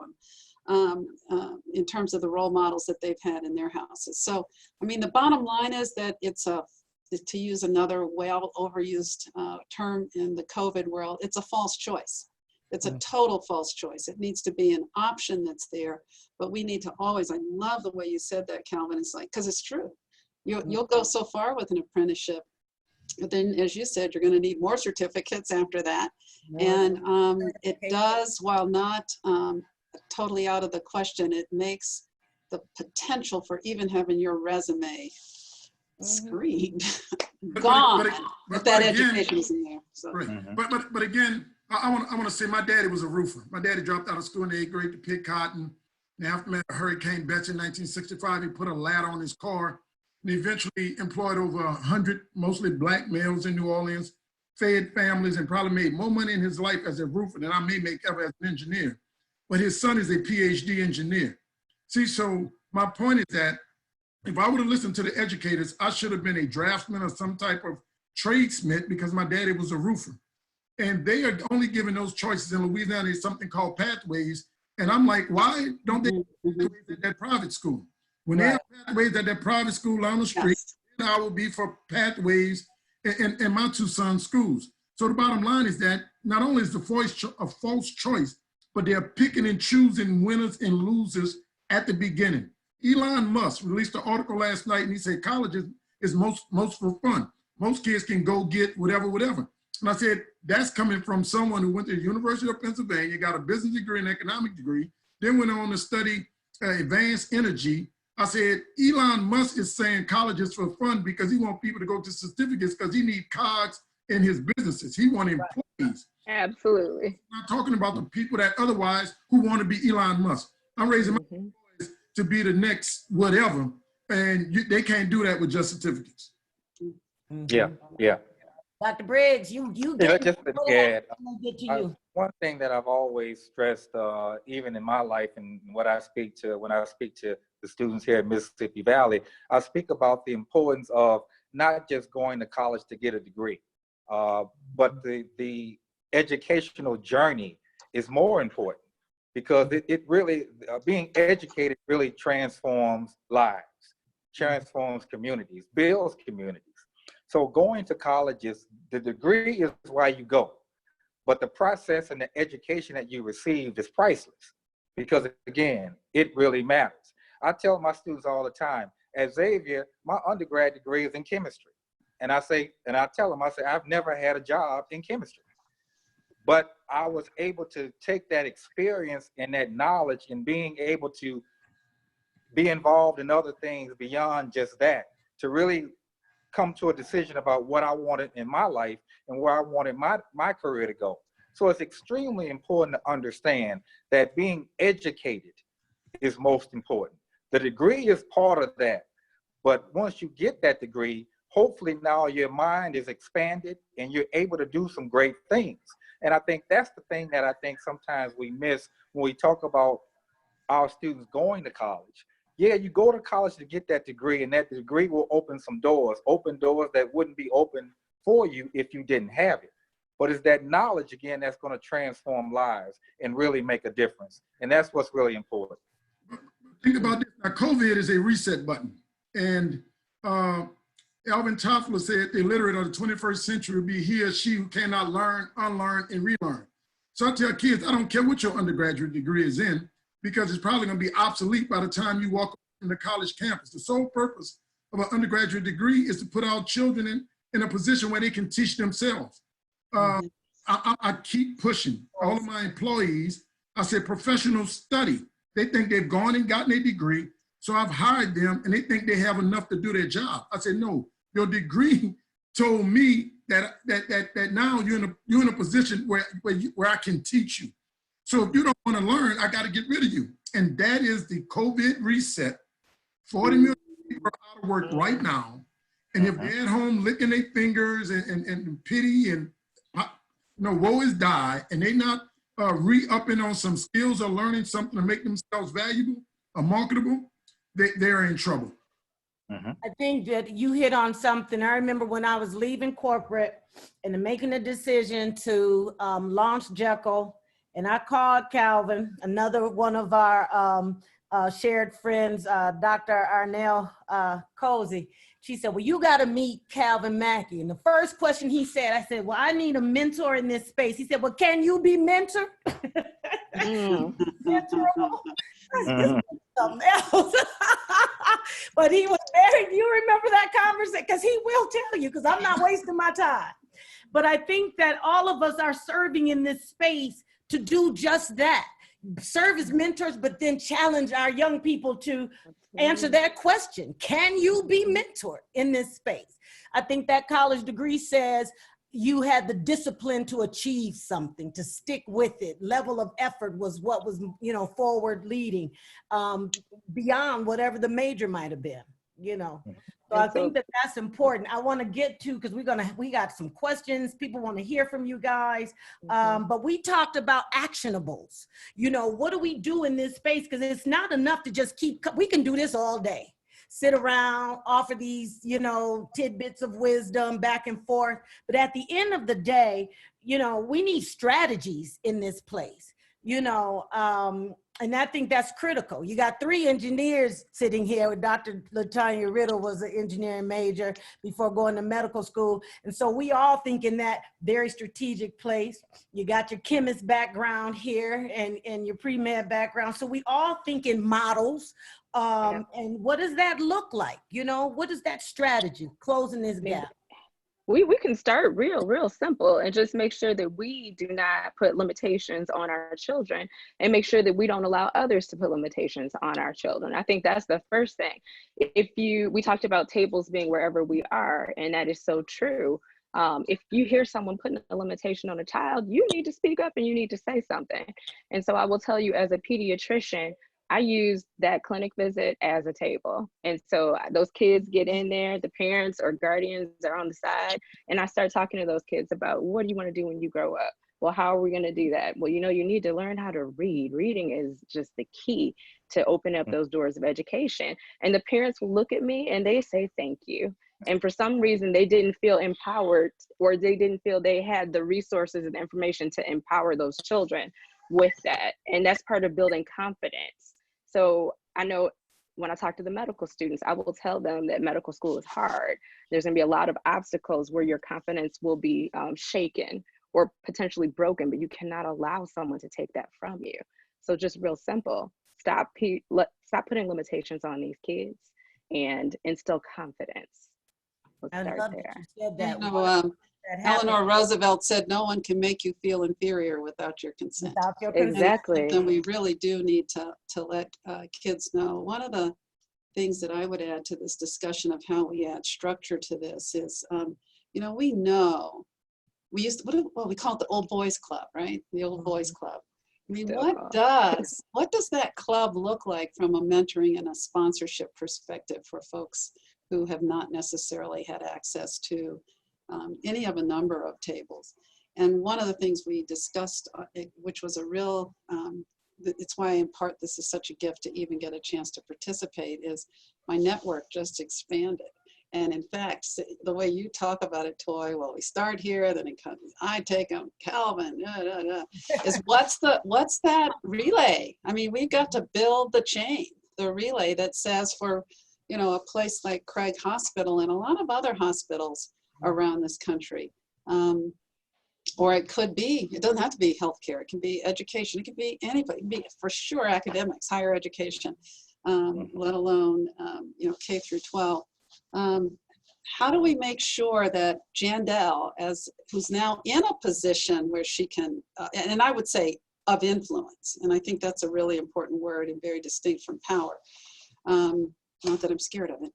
[SPEAKER 4] them in terms of the role models that they've had in their houses. So, I mean, the bottom line is that it's to use another well overused term in the COVID world, it's a false choice. It's a total false choice. It needs to be an option that's there, but we need to always, I love the way you said that, Calvin. It's like, because it's true. You'll go so far with an apprenticeship, but then as you said, you're going to need more certificates after that. And it does, while not totally out of the question, it makes the potential for even having your resume screened gone if that education isn't there. So.
[SPEAKER 6] Right. But again, I want to say my daddy was a roofer. My daddy dropped out of school in the 8th grade to pick cotton. And after Hurricane Betsy in 1965, he put a ladder on his car and eventually employed over 100 mostly black males in New Orleans, fed families, and probably made more money in his life as a roofer than I may make ever as an engineer. But his son is a PhD engineer. See, so my point is that if I would have listened to the educators, I should have been a draftsman or some type of tradesmith because my daddy was a roofer. And they are only given those choices in Louisiana. There's something called pathways. And I'm like, why don't they have pathways at that private school? When they have pathways at that private school on the street, then I will be for pathways in my two sons' schools. So the bottom line is that not only is the a false choice, but they're picking and choosing winners and losers at the beginning. Elon Musk released an article last night and he said college is most for fun. Most kids can go get whatever. And I said, that's coming from someone who went to the University of Pennsylvania, got a business degree and economic degree, then went on to study advanced energy. I said, Elon Musk is saying college is for fun because he wants people to go to certificates because he needs cogs in his businesses. He wants employees.
[SPEAKER 3] Absolutely.
[SPEAKER 6] I'm not talking about the people that otherwise who want to be Elon Musk. I'm raising my employees to be the next whatever, and they can't do that with just certificates.
[SPEAKER 5] Yeah.
[SPEAKER 2] Dr. Briggs, you get
[SPEAKER 5] just to add,
[SPEAKER 2] get to you.
[SPEAKER 5] one thing that I've always stressed, even in my life and when I speak to the students here at Mississippi Valley, I speak about the importance of not just going to college to get a degree, but the educational journey is more important because it really, being educated really transforms lives, transforms communities, builds communities. So going to college the degree is why you go, but the process and the education that you receive is priceless because again, it really matters. I tell my students all the time, at Xavier, my undergrad degree is in chemistry. And I tell them, I've never had a job in chemistry, but I was able to take that experience and that knowledge and being able to be involved in other things beyond just that to really come to a decision about what I wanted in my life and where I wanted my career to go. So it's extremely important to understand that being educated is most important. The degree is part of that, but once you get that degree, hopefully now your mind is expanded and you're able to do some great things. And I think that's the thing that I think sometimes we miss when we talk about our students going to college. Yeah, you go to college to get that degree, and that degree will open some doors, open doors that wouldn't be open for you if you didn't have it. But it's that knowledge, again, that's going to transform lives and really make a difference. And that's what's really important.
[SPEAKER 6] Think about this. Now, COVID is a reset button. And Alvin Toffler said the illiterate of the 21st century will be he or she who cannot learn, unlearn, and relearn. So I tell kids, I don't care what your undergraduate degree is in, because it's probably going to be obsolete by the time you walk on the college campus. The sole purpose of an undergraduate degree is to put our children in a position where they can teach themselves. I keep pushing all of my employees. I said, professional study. They think they've gone and gotten a degree, so I've hired them and they think they have enough to do their job. I said, no, your degree told me that now you're in a position where I can teach you. So if you don't want to learn, I got to get rid of you. And that is the COVID reset. 40 million people are out of work right now. And if they're at home licking their fingers and pity and woe is die, and they not re-upping on some skills or learning something to make themselves valuable or marketable, they're in trouble.
[SPEAKER 2] I think that you hit on something. I remember when I was leaving corporate and making a decision to launch JEKL, and I called Calvin, another one of our shared friends, Dr. Arnell Cozy. She said, well, you got to meet Calvin Mackie. And the first question he said, I said, well, I need a mentor in this space. He said, well, can you be mentor? Mentorable? Something else. But he was very, you remember that conversation? Because he will tell you, because I'm not wasting my time. But I think that all of us are serving in this space to do just that. Serve as mentors, but then challenge our young people to answer that question. Can you be mentored in this space? I think that college degree says you had the discipline to achieve something, to stick with it. Level of effort was what was, forward leading, beyond whatever the major might have been, So I think that that's important. I want to get to, because we got some questions. People want to hear from you guys. But we talked about actionables. What do we do in this space? Because it's not enough to just we can do this all day. Sit around, offer these, tidbits of wisdom back and forth. But at the end of the day, we need strategies in this place, and I think that's critical. You got 3 engineers sitting here with Dr. LaTonya Riddle was an engineering major before going to medical school. And so we all think in that very strategic place. You got your chemist background here and your pre-med background. So we all think in models. And what does that look like? What is that strategy? Closing this gap.
[SPEAKER 3] We can start real simple and just make sure that we do not put limitations on our children, and make sure that we don't allow others to put limitations on our children. I think that's the first thing. We talked about tables being wherever we are, and that is so true. If you hear someone putting a limitation on a child, you need to speak up and you need to say something. And so I will tell you, as a pediatrician, I use that clinic visit as a table. And so those kids get in there, the parents or guardians are on the side, and I start talking to those kids about, what do you want to do when you grow up? Well, how are we going to do that? Well, you need to learn how to read. Reading is just the key to open up those doors of education. And the parents will look at me and they say, thank you. And for some reason, they didn't feel empowered, or they didn't feel they had the resources and information to empower those children with that. And that's part of building confidence. So I know when I talk to the medical students, I will tell them that medical school is hard. There's going to be a lot of obstacles where your confidence will be shaken or potentially broken, but you cannot allow someone to take that from you. So just real simple, stop putting limitations on these kids and instill confidence. Let's start there.
[SPEAKER 4] Eleanor Roosevelt said, no one can make you feel inferior without your consent.
[SPEAKER 3] Exactly.
[SPEAKER 4] And we really do need to let kids know. One of the things that I would add to this discussion of how we add structure to this is, we know, we call it the old boys club, right? The old boys club. I mean, what does that club look like from a mentoring and a sponsorship perspective for folks who have not necessarily had access to any of a number of tables? And one of the things we discussed, which was a real, it's why in part this is such a gift to even get a chance to participate, is my network just expanded. And in fact, the way you talk about it, Toy, well, we start here, then it comes, I take them, Calvin, is what's that relay? I mean, we've got to build the chain, the relay that says for, a place like Craig Hospital and a lot of other hospitals around this country. Or it could be, it doesn't have to be healthcare, it can be education, it can be anybody, it can be for sure academics, higher education, let alone, K through 12. How do we make sure that Jandel, who's now in a position where she can, and I would say of influence, and I think that's a really important word and very distinct from power. Not that I'm scared of it,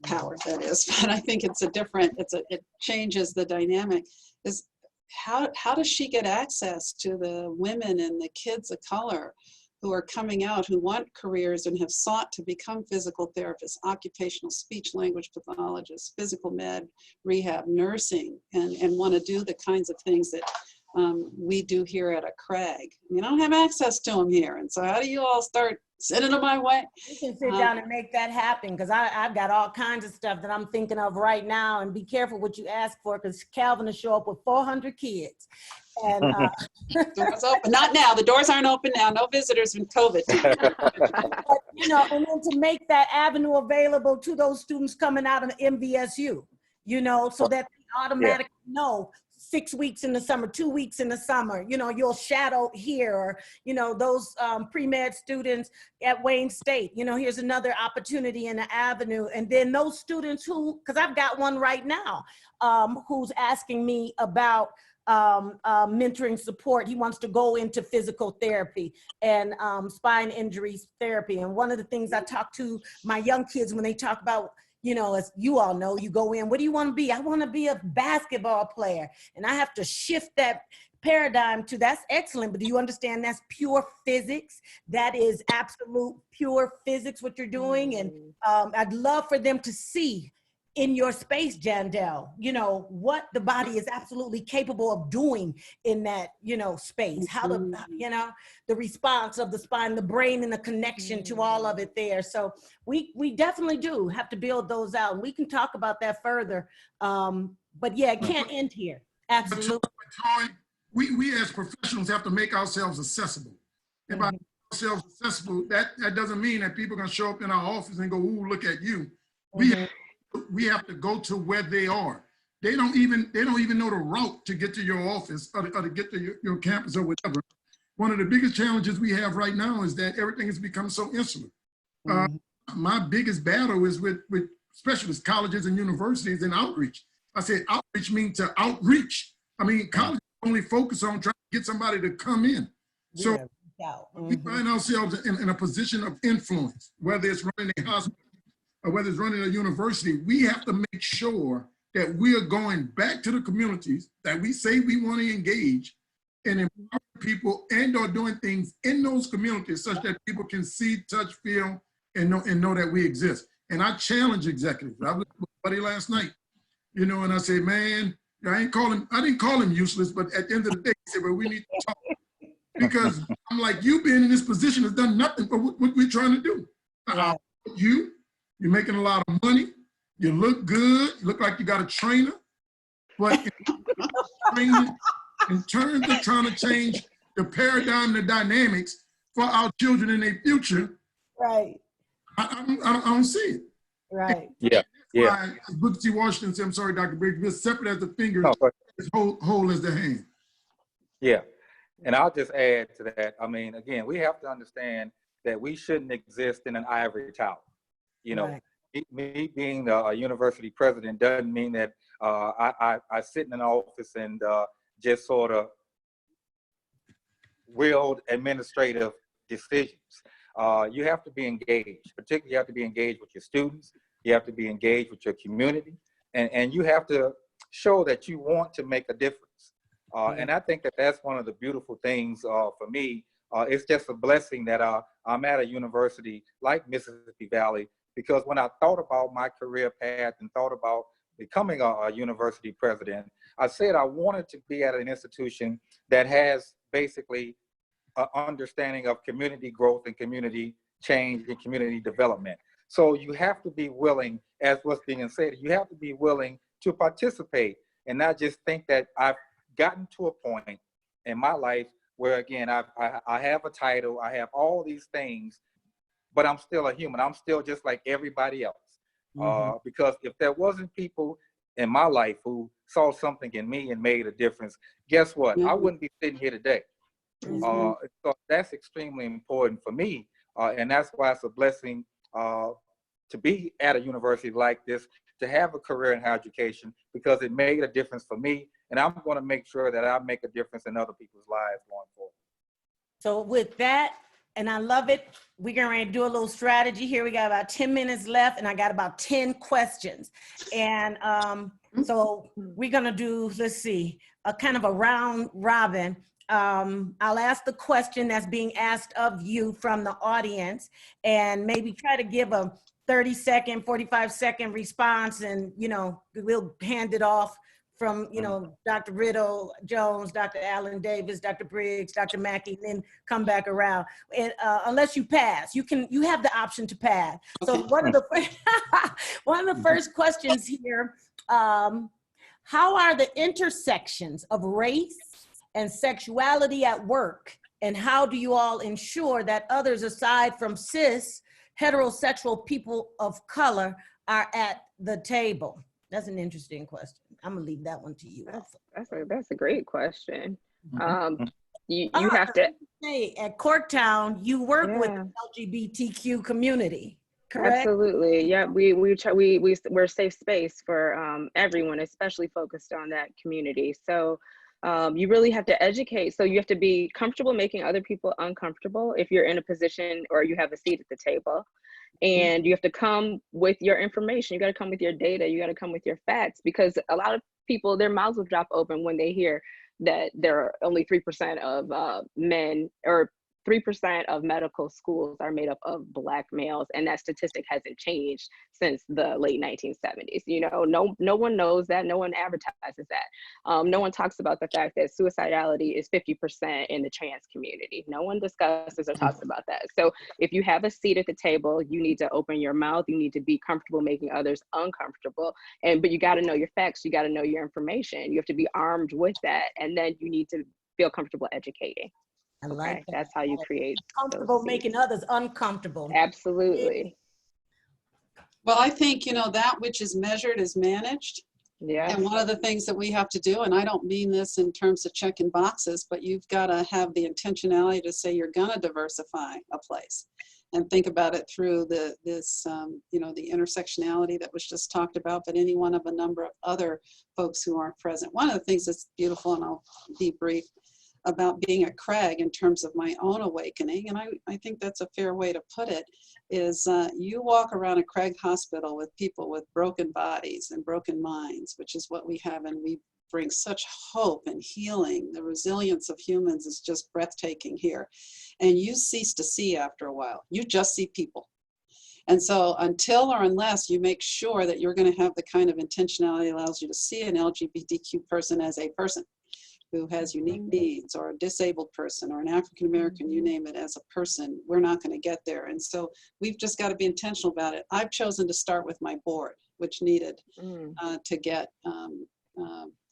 [SPEAKER 4] power that is, but I think it's it changes the dynamic. Is how does she get access to the women and the kids of color who are coming out, who want careers and have sought to become physical therapists, occupational speech language pathologists, physical med, rehab, nursing, and want to do the kinds of things that we do here at a Craig. I don't have access to them here. And so how do you all start sending them my way?
[SPEAKER 2] We can sit down and make that happen, because I've got all kinds of stuff that I'm thinking of right now. And be careful what you ask for, because Calvin will show up with 400 kids. And
[SPEAKER 4] Doors open. Not now. The doors aren't open now. No visitors in COVID.
[SPEAKER 2] but, you know, and then to make that avenue available to those students coming out of MVSU, you know, so that they automatically know 6 weeks in the summer, 2 weeks in the summer, you know, you'll shadow here, or, you know, those pre-med students at Wayne State, you know, here's another opportunity in the avenue. And then those students who, because I've got one right now, who's asking me about mentoring support. He wants to go into physical therapy and spine injury therapy. And one of the things I talk to my young kids when they talk about, you know, as you all know, you go in, what do you want to be? I want to be a basketball player. And I have to shift that paradigm to, that's excellent, but do you understand that's pure physics? That is absolute pure physics, what you're doing. And I'd love for them to see in your space, Jandel, you know, what the body is absolutely capable of doing in that, you know, space, how to, you know, the response of the spine, the brain, and the connection to all of it there. So we definitely do have to build those out, and we can talk about that further. But yeah, it can't end here. Absolutely.
[SPEAKER 6] We as professionals have to make ourselves accessible. If I make ourselves accessible, that doesn't mean that people are going to show up in our office and go, ooh, look at you. We have to go to where they are. They don't even know the route to get to your office or to get to your campus or whatever. One of the biggest challenges we have right now is that everything has become so insular. My biggest battle is with specialist colleges and universities and outreach. I said outreach means to outreach. I mean, colleges only focus on trying to get somebody to come in. So we find ourselves in a position of influence, whether it's running a hospital or whether it's running a university. We have to make sure that we are going back to the communities that we say we want to engage and empower people and or doing things in those communities such that people can see, touch, feel, and know that we exist. And I challenge executives. I was with a buddy last night, you know, and I say, man, I didn't call him useless, but at the end of the day, he said, well, we need to talk. Because I'm like, you being in this position has done nothing for what we're trying to do. You're making a lot of money. You look good. You look like you got a trainer. But in terms of trying to change the paradigm, the dynamics for our children in their future,
[SPEAKER 2] right?
[SPEAKER 6] I don't see it.
[SPEAKER 2] Right.
[SPEAKER 5] Yeah.
[SPEAKER 6] Why Booker T. Washington said, I'm sorry, Dr. Briggs, we're separate as the fingers, as whole as the hand.
[SPEAKER 5] Yeah. And I'll just add to that. I mean, again, we have to understand that we shouldn't exist in an ivory tower. You know, me being a university president doesn't mean that I sit in an office and just sort of wield administrative decisions. You have to be engaged. Particularly, you have to be engaged with your students. You have to be engaged with your community. And you have to show that you want to make a difference. And I think that that's one of the beautiful things for me. It's just a blessing that I'm at a university like Mississippi Valley, because when I thought about my career path and thought about becoming a university president, I said I wanted to be at an institution that has basically an understanding of community growth and community change and community development. So you have to be willing, as what's being said, you have to be willing to participate and not just think that I've gotten to a point in my life where, again, I have a title, I have all these things, but I'm still a human. I'm still just like everybody else. Because if there wasn't people in my life who saw something in me and made a difference, guess what? I wouldn't be sitting here today. So that's extremely important for me. And that's why it's a blessing to be at a university like this, to have a career in higher education, because it made a difference for me. And I'm going to make sure that I make a difference in other people's lives going forward.
[SPEAKER 2] So with that, and I love it, we're going to do a little strategy here. We got about 10 minutes left, and I got about 10 questions. And so we're going to do, let's see, a kind of a round robin. I'll ask the question that's being asked of you from the audience, and maybe try to give a 30-second, 45-second response, and, you know, we'll hand it off from, you know, Dr. Riddle-Jones, Dr. Allen Davis, Dr. Briggs, Dr. Mackie, and then come back around. And unless you pass, you have the option to pass. So one of the first questions here, how are the intersections of race, and sexuality at work? And how do you all ensure that others aside from cis, heterosexual people of color are at the table? That's an interesting question. I'm gonna leave that one to you.
[SPEAKER 3] That's a great question. You have to
[SPEAKER 2] say at Corktown, you work with the LGBTQ community, correct?
[SPEAKER 3] Absolutely. Yeah, we're a safe space for everyone, especially focused on that community. So you really have to educate. So you have to be comfortable making other people uncomfortable if you're in a position or you have a seat at the table. And you have to come with your information. You got to come with your data. You got to come with your facts, because a lot of people, their mouths will drop open when they hear that there are only 3% of men, or 3% of medical schools are made up of Black males, and that statistic hasn't changed since the late 1970s. You know, no one knows that, no one advertises that. No one talks about the fact that suicidality is 50% in the trans community. No one discusses or talks about that. So if you have a seat at the table, you need to open your mouth. You need to be comfortable making others uncomfortable. But you got to know your facts. You got to know your information. You have to be armed with that, and then you need to feel comfortable educating.
[SPEAKER 2] I like that.
[SPEAKER 3] That's how you create
[SPEAKER 2] comfortable making others uncomfortable.
[SPEAKER 3] Absolutely.
[SPEAKER 4] Well, I think, you know, that which is measured is managed.
[SPEAKER 3] Yeah.
[SPEAKER 4] And one of the things that we have to do, and I don't mean this in terms of checking boxes, but you've got to have the intentionality to say you're going to diversify a place and think about it through this you know, the intersectionality that was just talked about, but any one of a number of other folks who aren't present. One of the things that's beautiful, and I'll be brief, about being at Craig in terms of my own awakening, and I think that's a fair way to put it, is you walk around a Craig hospital with people with broken bodies and broken minds, which is what we have, and we bring such hope and healing. The resilience of humans is just breathtaking here. And you cease to see after a while. You just see people. And so until or unless you make sure that you're going to have the kind of intentionality that allows you to see an LGBTQ person as a person who has unique needs, or a disabled person, or an African-American, you name it, as a person, we're not going to get there. And so we've just got to be intentional about it. I've chosen to start with my board, which needed to get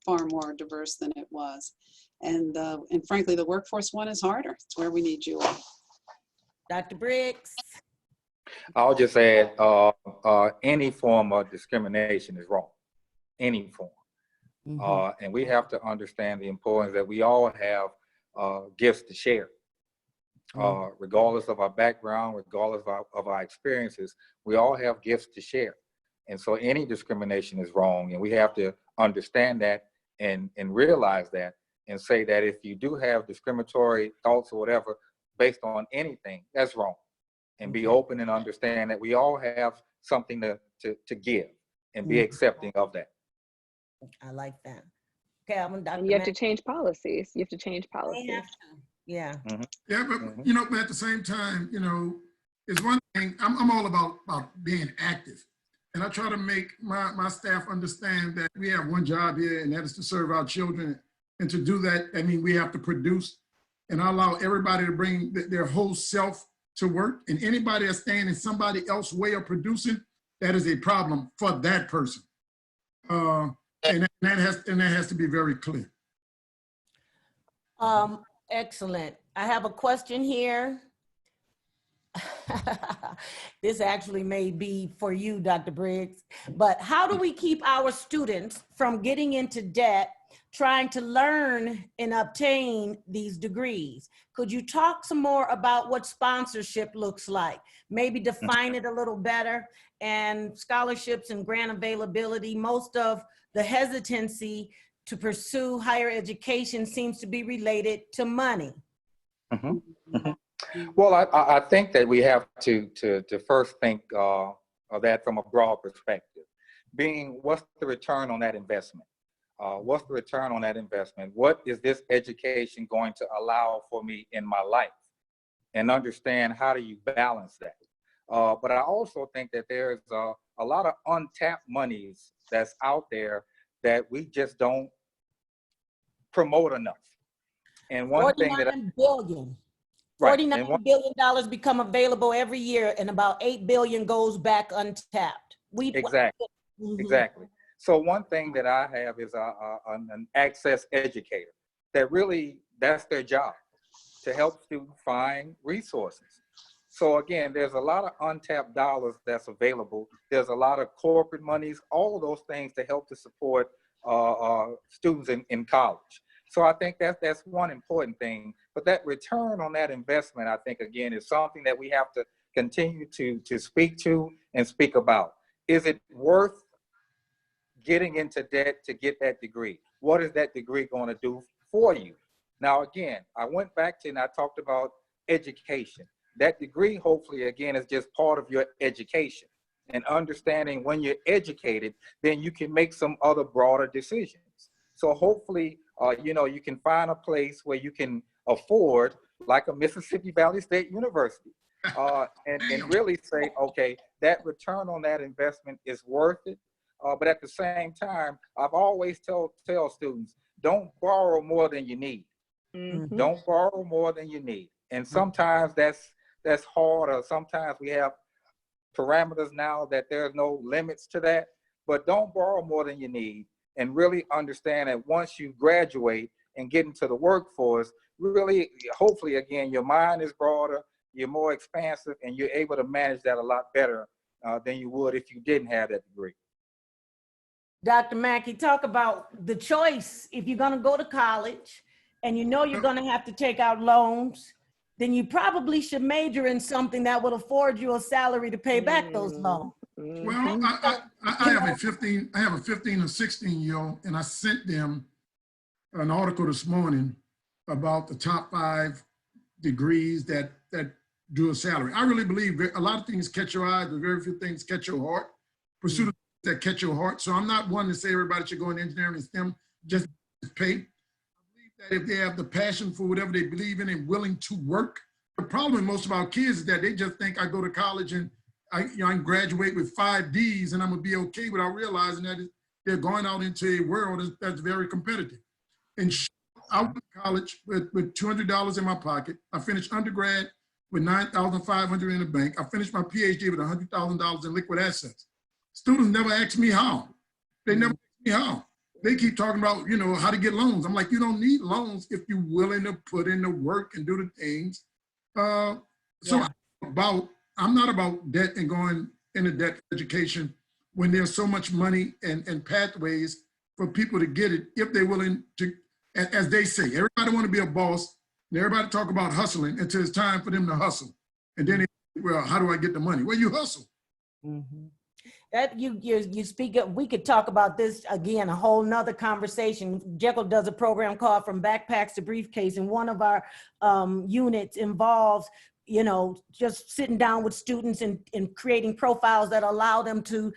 [SPEAKER 4] far more diverse than it was. And frankly, the workforce one is harder. It's where we need you all.
[SPEAKER 2] Dr. Briggs.
[SPEAKER 5] I'll just add, any form of discrimination is wrong, any form. And we have to understand the importance that we all have gifts to share. Regardless of our background, regardless of our experiences, we all have gifts to share. And so any discrimination is wrong, and we have to understand that and realize that, and say that if you do have discriminatory thoughts or whatever based on anything, that's wrong. And be open and understand that we all have something to give, and be accepting of that.
[SPEAKER 2] I like that. Okay, I'm Dr.
[SPEAKER 3] And you have to change policies. You have to change policies.
[SPEAKER 2] Yeah.
[SPEAKER 6] Yeah, but you know, but at the same time, you know, it's one thing. I'm all about being active, and I try to make my staff understand that we have one job here, and that is to serve our children. And to do that, I mean, we have to produce, and I allow everybody to bring their whole self to work. And anybody that's staying in somebody else's way of producing, that is a problem for that person. And that has to be very clear.
[SPEAKER 2] Excellent. I have a question here. This actually may be for you, Dr. Briggs, but how do we keep our students from getting into debt trying to learn and obtain these degrees? Could you talk some more about what sponsorship looks like? Maybe define it a little better, and scholarships and grant availability. Most of the hesitancy to pursue higher education seems to be related to money.
[SPEAKER 5] Well, I think that we have to first think of that from a broad perspective. Being, what's the return on that investment? What's the return on that investment? What is this education going to allow for me in my life? And understand, how do you balance that? But I also think that there's a lot of untapped monies that's out there that we just don't promote enough. And one thing that
[SPEAKER 2] $49 billion become available every year, and about $8 billion goes back untapped.
[SPEAKER 5] Exactly. So one thing that I have is an access educator. that really, that's their job, to help students find resources. So again, there's a lot of untapped dollars that's available. There's a lot of corporate monies, all of those things to help to support students in college. So I think that's one important thing. But that return on that investment, I think, again, is something that we have to continue to speak to and speak about. Is it worth getting into debt to get that degree? What is that degree going to do for you? Now, again, I went back to and I talked about education. That degree, hopefully, again, is just part of your education, and understanding when you're educated, then you can make some other broader decisions. So hopefully, you know, you can find a place where you can afford, like a Mississippi Valley State University, and really say, okay, that return on that investment is worth it. But at the same time, I've always tell students, don't borrow more than you need.
[SPEAKER 2] Mm-hmm.
[SPEAKER 5] Don't borrow more than you need. And sometimes that's hard, or sometimes we have parameters now that there's no limits to that, but don't borrow more than you need, and really understand that once you graduate and get into the workforce, really, hopefully, again, your mind is broader, you're more expansive, and you're able to manage that a lot better than you would if you didn't have that degree.
[SPEAKER 2] Dr. Mackie, talk about the choice. If you're gonna go to college and you know you're gonna have to take out loans, then you probably should major in something that would afford you a salary to pay back those loans.
[SPEAKER 6] Well, I have a 15 and 16-year-old, and I sent them an article this morning about the top 5 degrees that do a salary. I really believe a lot of things catch your eye, but very few things catch your heart. Pursue the things that catch your heart. So I'm not one to say everybody should go into engineering and STEM just to pay. I believe that if they have the passion for whatever they believe in and willing to work. The problem with most of our kids is that they just think I go to college and I can graduate with 5 Ds and I'm gonna be okay, without realizing that they're going out into a world that's very competitive. And I went to college with $200 in my pocket. I finished undergrad with $9,500 in the bank. I finished my PhD with $100,000 in liquid assets. Students never ask me how. They never ask me how. They keep talking about, you know, how to get loans. I'm like, you don't need loans if you're willing to put in the work and do the things. I'm not about debt and going into debt for education when there's so much money and pathways for people to get it if they're willing to, as they say. Everybody want to be a boss, and everybody talk about hustling until it's time for them to hustle. And then, well, how do I get the money? Well, you hustle.
[SPEAKER 2] Mm-hmm. That you speak of, we could talk about this again, a whole nother conversation. JEKL does a program called From Backpacks to Briefcase, and one of our units involves, you know, just sitting down with students and creating profiles that allow them to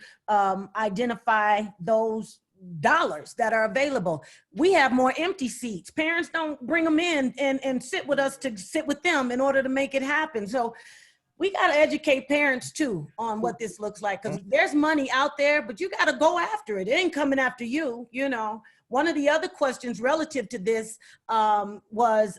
[SPEAKER 2] identify those dollars that are available. We have more empty seats. Parents don't bring them in and sit with us to sit with them in order to make it happen. So we got to educate parents too on what this looks like, because there's money out there, but you got to go after it. It ain't coming after you, you know. One of the other questions relative to this was,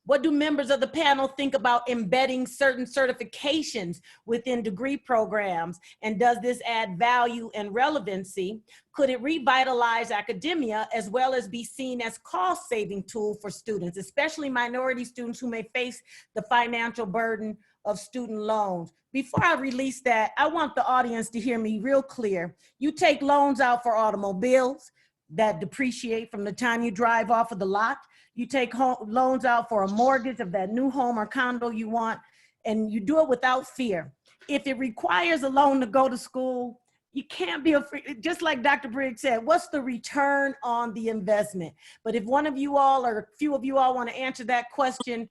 [SPEAKER 2] what do members of the panel think about embedding certain certifications within degree programs? And does this add value and relevancy? Could it revitalize academia as well as be seen as cost-saving tool for students, especially minority students who may face the financial burden of student loans? Before I release that, I want the audience to hear me real clear. You take loans out for automobiles that depreciate from the time you drive off of the lot. You take loans out for a mortgage of that new home or condo you want, and you do it without fear. If it requires a loan to go to school, you can't be afraid. Just like Dr. Briggs said, what's the return on the investment? But if one of you all or a few of you all want to answer that question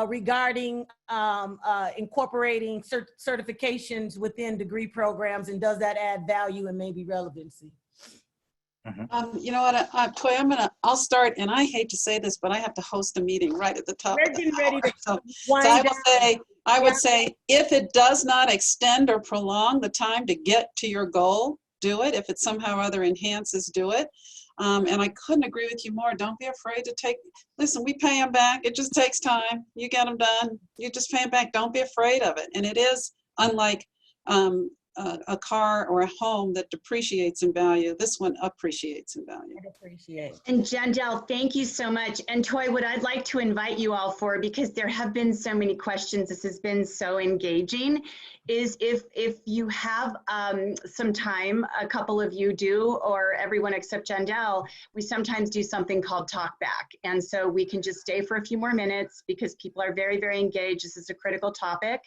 [SPEAKER 2] regarding incorporating certifications within degree programs, and does that add value and maybe relevancy?
[SPEAKER 4] You know what, Toy, I'll start, and I hate to say this, but I have to host a meeting right at the top of the hour. So I would say, if it does not extend or prolong the time to get to your goal, do it. If it somehow or other enhances, do it. And I couldn't agree with you more. Don't be afraid to listen, we pay them back. It just takes time. You get them done. You just pay them back. Don't be afraid of it. And it is unlike a car or a home that depreciates in value. This one appreciates in value.
[SPEAKER 2] I'd appreciate.
[SPEAKER 1] And Jandel, thank you so much. And Toi, what I'd like to invite you all for, because there have been so many questions, this has been so engaging, is if you have some time, a couple of you do, or everyone except Jandel, we sometimes do something called Talk Back. And so we can just stay for a few more minutes because people are very, very engaged. This is a critical topic.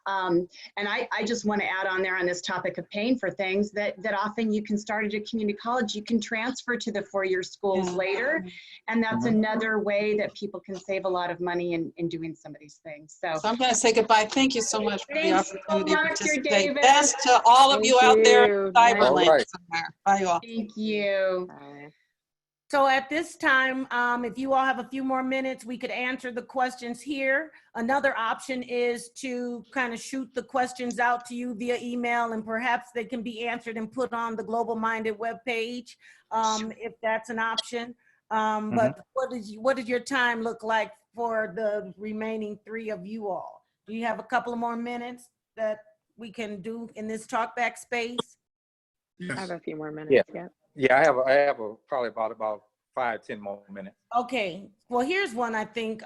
[SPEAKER 1] And I just want to add on there on this topic of paying for things that often you can start at a community college, you can transfer to the four-year schools later. And that's another way that people can save a lot of money in doing some of these things. So
[SPEAKER 4] I'm going to say goodbye. Thank you so much for the
[SPEAKER 1] thanks
[SPEAKER 4] opportunity
[SPEAKER 1] so
[SPEAKER 4] to
[SPEAKER 1] much,
[SPEAKER 4] participate.
[SPEAKER 1] David.
[SPEAKER 4] Best to all of you out there in cyberland
[SPEAKER 5] All right.
[SPEAKER 4] somewhere. Bye, you all.
[SPEAKER 1] Thank you.
[SPEAKER 3] Bye.
[SPEAKER 2] So at this time, if you all have a few more minutes, we could answer the questions here. Another option is to kind of shoot the questions out to you via email, and perhaps they can be answered and put on the Global Minded webpage, if that's an option. But what does your time look like for the remaining three of you all? Do you have a couple of more minutes that we can do in this talkback space?
[SPEAKER 3] I have
[SPEAKER 6] Yes.
[SPEAKER 3] a few more minutes. Yeah.
[SPEAKER 5] Yeah, I have probably about 5-10 more minutes.
[SPEAKER 2] Okay, well, here's one, I think,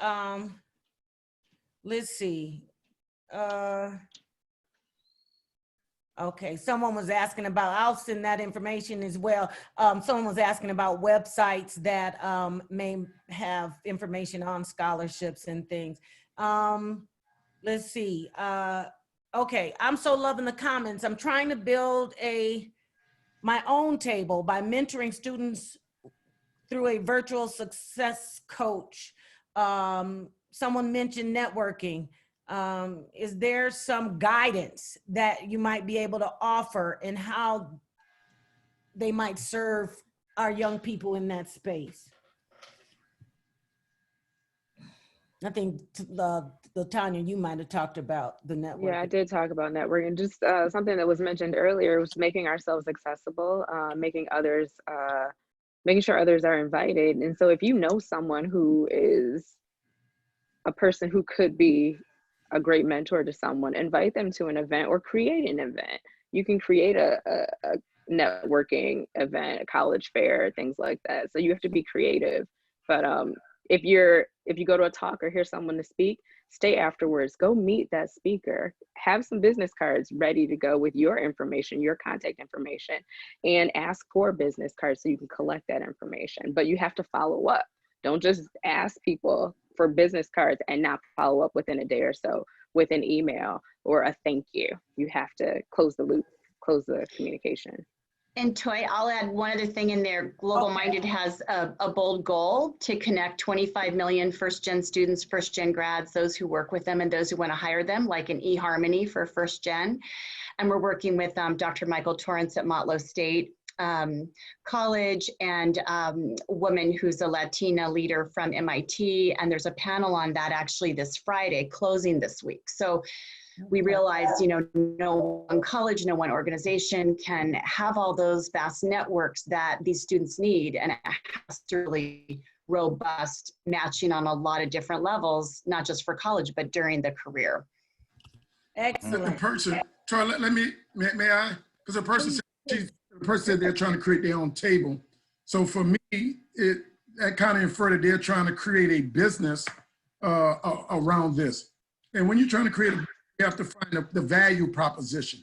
[SPEAKER 2] let's see. Okay, someone was asking about, I'll send that information as well. Someone was asking about websites that may have information on scholarships and things. Let's see. Okay, I'm so loving the comments. I'm trying to build my own table by mentoring students through a virtual success coach. Someone mentioned networking. Is there some guidance that you might be able to offer in how they might serve our young people in that space? I think LaTonya, you might have talked about the networking.
[SPEAKER 3] Yeah, I did talk about networking. Just something that was mentioned earlier was making ourselves accessible, making sure others are invited. And so if you know someone who is a person who could be a great mentor to someone, invite them to an event or create an event. You can create a networking event, a college fair, things like that. So you have to be creative. But if you go to a talk or hear someone to speak, stay afterwards, go meet that speaker, have some business cards ready to go with your information, your contact information, and ask for business cards so you can collect that information. But you have to follow up. Don't just ask people for business cards and not follow up within a day or so with an email or a thank you. You have to close the loop, close the communication.
[SPEAKER 1] And Toi, I'll add one other thing in there. Global Minded has a bold goal to connect 25 million first-gen students, first-gen grads, those who work with them and those who want to hire them, like an eHarmony for first-gen. And we're working with Dr. Michael Torrance at Motlow State College and a woman who's a Latina leader from MIT. And there's a panel on that actually this Friday, closing this week. So we realized, no one college, no one organization can have all those vast networks that these students need, and it has to really robust matching on a lot of different levels, not just for college, but during the career.
[SPEAKER 2] Excellent.
[SPEAKER 6] The person, Charlie, may I? Because the person said they're trying to create their own table. So for me, that kind of inferred that they're trying to create a business around this. And when you're trying to create a, you have to find the value proposition.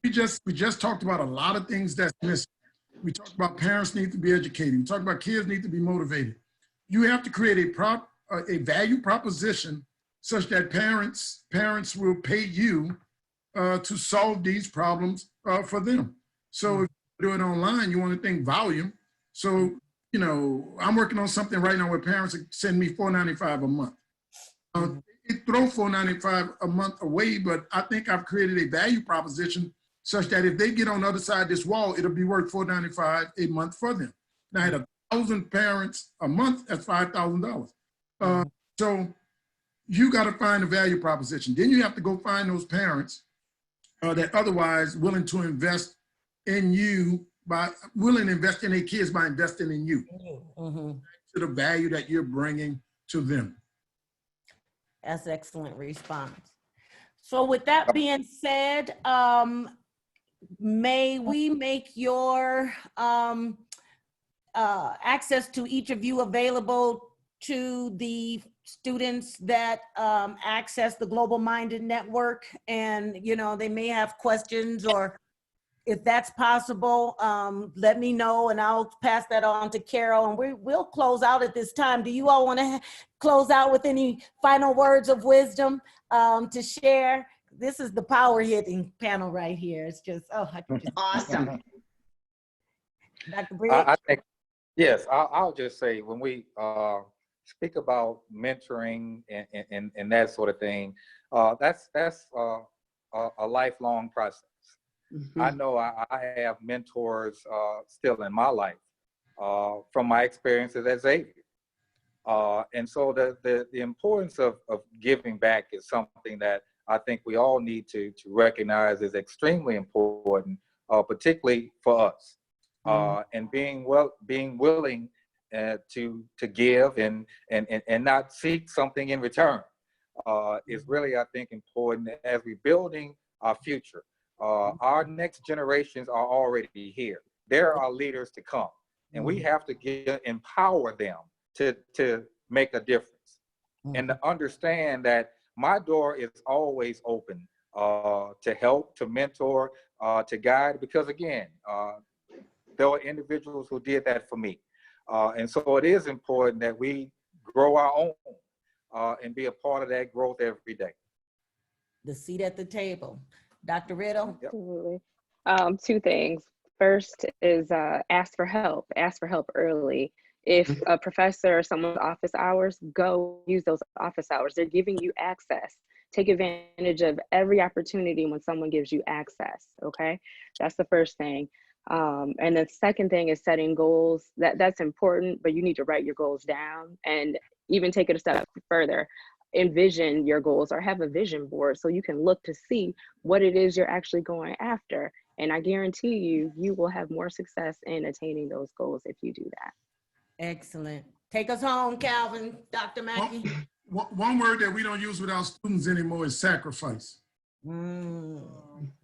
[SPEAKER 6] We just talked about a lot of things that's missing. We talked about parents need to be educated. We talked about kids need to be motivated. You have to create a value proposition such that parents will pay you to solve these problems for them. So if you do it online, you want to think volume. So, I'm working on something right now where parents send me $4.95 a month. It throw $4.95 a month away, but I think I've created a value proposition such that if they get on the other side of this wall, it'll be worth $4.95 a month for them. Now, at 1,000 parents a month, that's $5,000. So you got to find a value proposition. Then you have to go find those parents that otherwise willing to invest in you willing to invest in their kids by investing in you to the value that you're bringing to them.
[SPEAKER 2] That's excellent response. So with that being said, may we make your access to each of you available to the students that access the Global Minded Network, and they may have questions, or if that's possible, let me know and I'll pass that on to Carol, and we'll close out at this time. Do you all want to close out with any final words of wisdom to share? This is the power hitting panel right here. It's just, I can just
[SPEAKER 1] Awesome.
[SPEAKER 2] Dr. Briggs?
[SPEAKER 5] I think, yes, I'll just say, when we speak about mentoring and that sort of thing, that's a lifelong process. I know I have mentors still in my life from my experiences at Xavier. And so the importance of giving back is something that I think we all need to recognize is extremely important, particularly for us. And being willing to give and not seek something in return is really, I think, important as we're building our future. Our next generations are already here. There are leaders to come, and we have to empower them to make a difference, and to understand that my door is always open to help, to mentor, to guide, because again, there are individuals who did that for me. And so it is important that we grow our own and be a part of that growth every day.
[SPEAKER 2] The seat at the table. Dr. Riddle?
[SPEAKER 3] Absolutely. Two things. First is ask for help. Ask for help early. If a professor or someone's office hours, go use those office hours. They're giving you access. Take advantage of every opportunity when someone gives you access, okay? That's the first thing. And the second thing is setting goals. That's important, but you need to write your goals down and even take it a step further. Envision your goals or have a vision board so you can look to see what it is you're actually going after. And I guarantee you will have more success in attaining those goals if you do that. Excellent.
[SPEAKER 2] Take us home, Calvin. Dr. Mackie.
[SPEAKER 6] One word that we don't use with our students anymore is sacrifice. You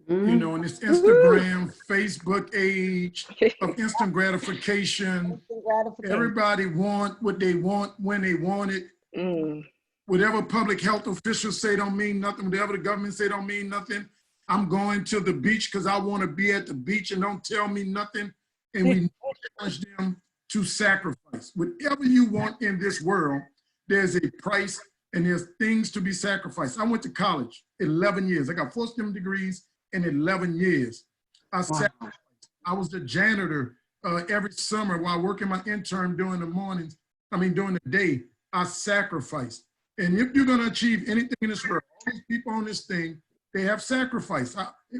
[SPEAKER 6] know, in this Instagram, Facebook age of instant gratification, everybody want what they want when they want it. Whatever public health officials say don't mean nothing. Whatever the government say don't mean nothing. I'm going to the beach because I want to be at the beach, and don't tell me nothing. And we challenge them to sacrifice. Whatever you want in this world, there's a price and there's things to be sacrificed. I went to college 11 years. I got 4 STEM degrees in 11 years. I sacrificed. I was the janitor every summer while working my intern during the mornings. During the day, I sacrificed. And if you're going to achieve anything in this world, all these people on this thing, they have sacrifice.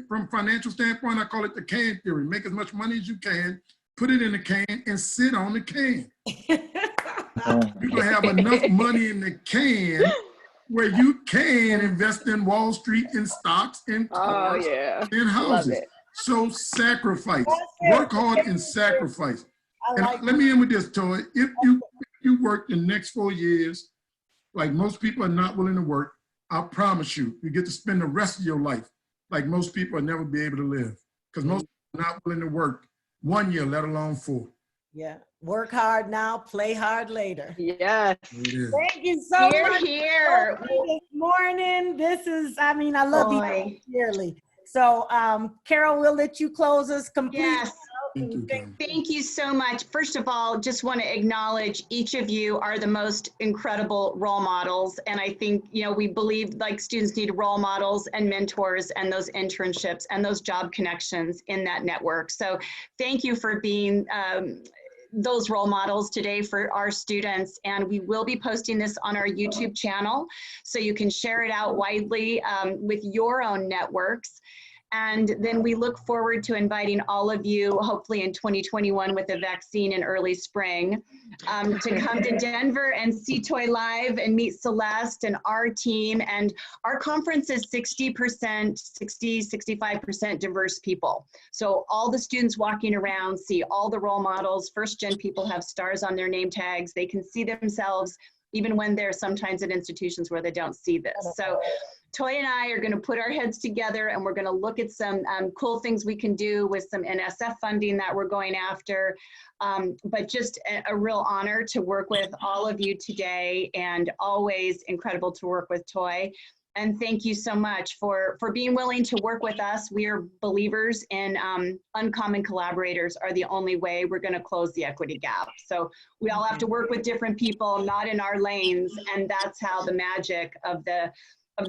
[SPEAKER 6] From a financial standpoint, I call it the can theory. Make as much money as you can, put it in the can, and sit on the can. You're going to have enough money in the can where you can invest in Wall Street, in stocks, in cars, in houses. So sacrifice. Work hard and sacrifice. And let me end with this, Toy. If you work the next 4 years, like most people are not willing to work, I promise you, you get to spend the rest of your life like most people will never be able to live, because most people are not willing to work 1 year, let alone 4.
[SPEAKER 2] Yeah. Work hard now, play hard later.
[SPEAKER 3] Yes.
[SPEAKER 2] Thank you so much
[SPEAKER 1] Here.
[SPEAKER 2] this morning. This is, I love you dearly. So, Carol, we'll let you close us completely.
[SPEAKER 1] Yes.
[SPEAKER 6] Thank
[SPEAKER 1] you so much. First of all, just want to acknowledge each of you are the most incredible role models. And I think, we believe like students need role models and mentors and those internships and those job connections in that network. So thank you for being those role models today for our students. And we will be posting this on our YouTube channel so you can share it out widely with your own networks. And then we look forward to inviting all of you, hopefully in 2021 with a vaccine in early spring, to come to Denver and see Toy live and meet Celeste and our team. And our conference is 65% diverse people. So all the students walking around see all the role models. First gen people have stars on their name tags. They can see themselves even when they're sometimes at institutions where they don't see this. So Toi and I are going to put our heads together, and we're going to look at some cool things we can do with some NSF funding that we're going after. But just a real honor to work with all of you today, and always incredible to work with Toi. And thank you so much for being willing to work with us. We are believers in uncommon collaborators are the only way we're going to close the equity gap. So we all have to work with different people, not in our lanes, and that's how the magic of the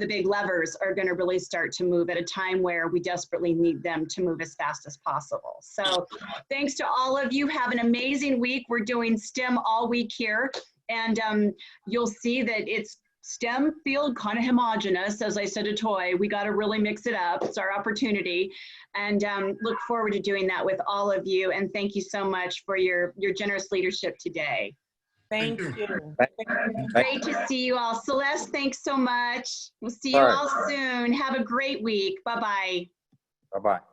[SPEAKER 1] big levers are going to really start to move at a time where we desperately need them to move as fast as possible. So thanks to all of you. Have an amazing week. We're doing STEM all week here, and you'll see that it's STEM field kind of homogenous. As I said to Toi, we got to really mix it up. It's our opportunity, and look forward to doing that with all of you. And thank you so much for your generous leadership today.
[SPEAKER 2] Thank you.
[SPEAKER 1] Great to see you all. Celeste, thanks so much. We'll see you all soon. Have a great week. Bye-bye.
[SPEAKER 5] Bye-bye.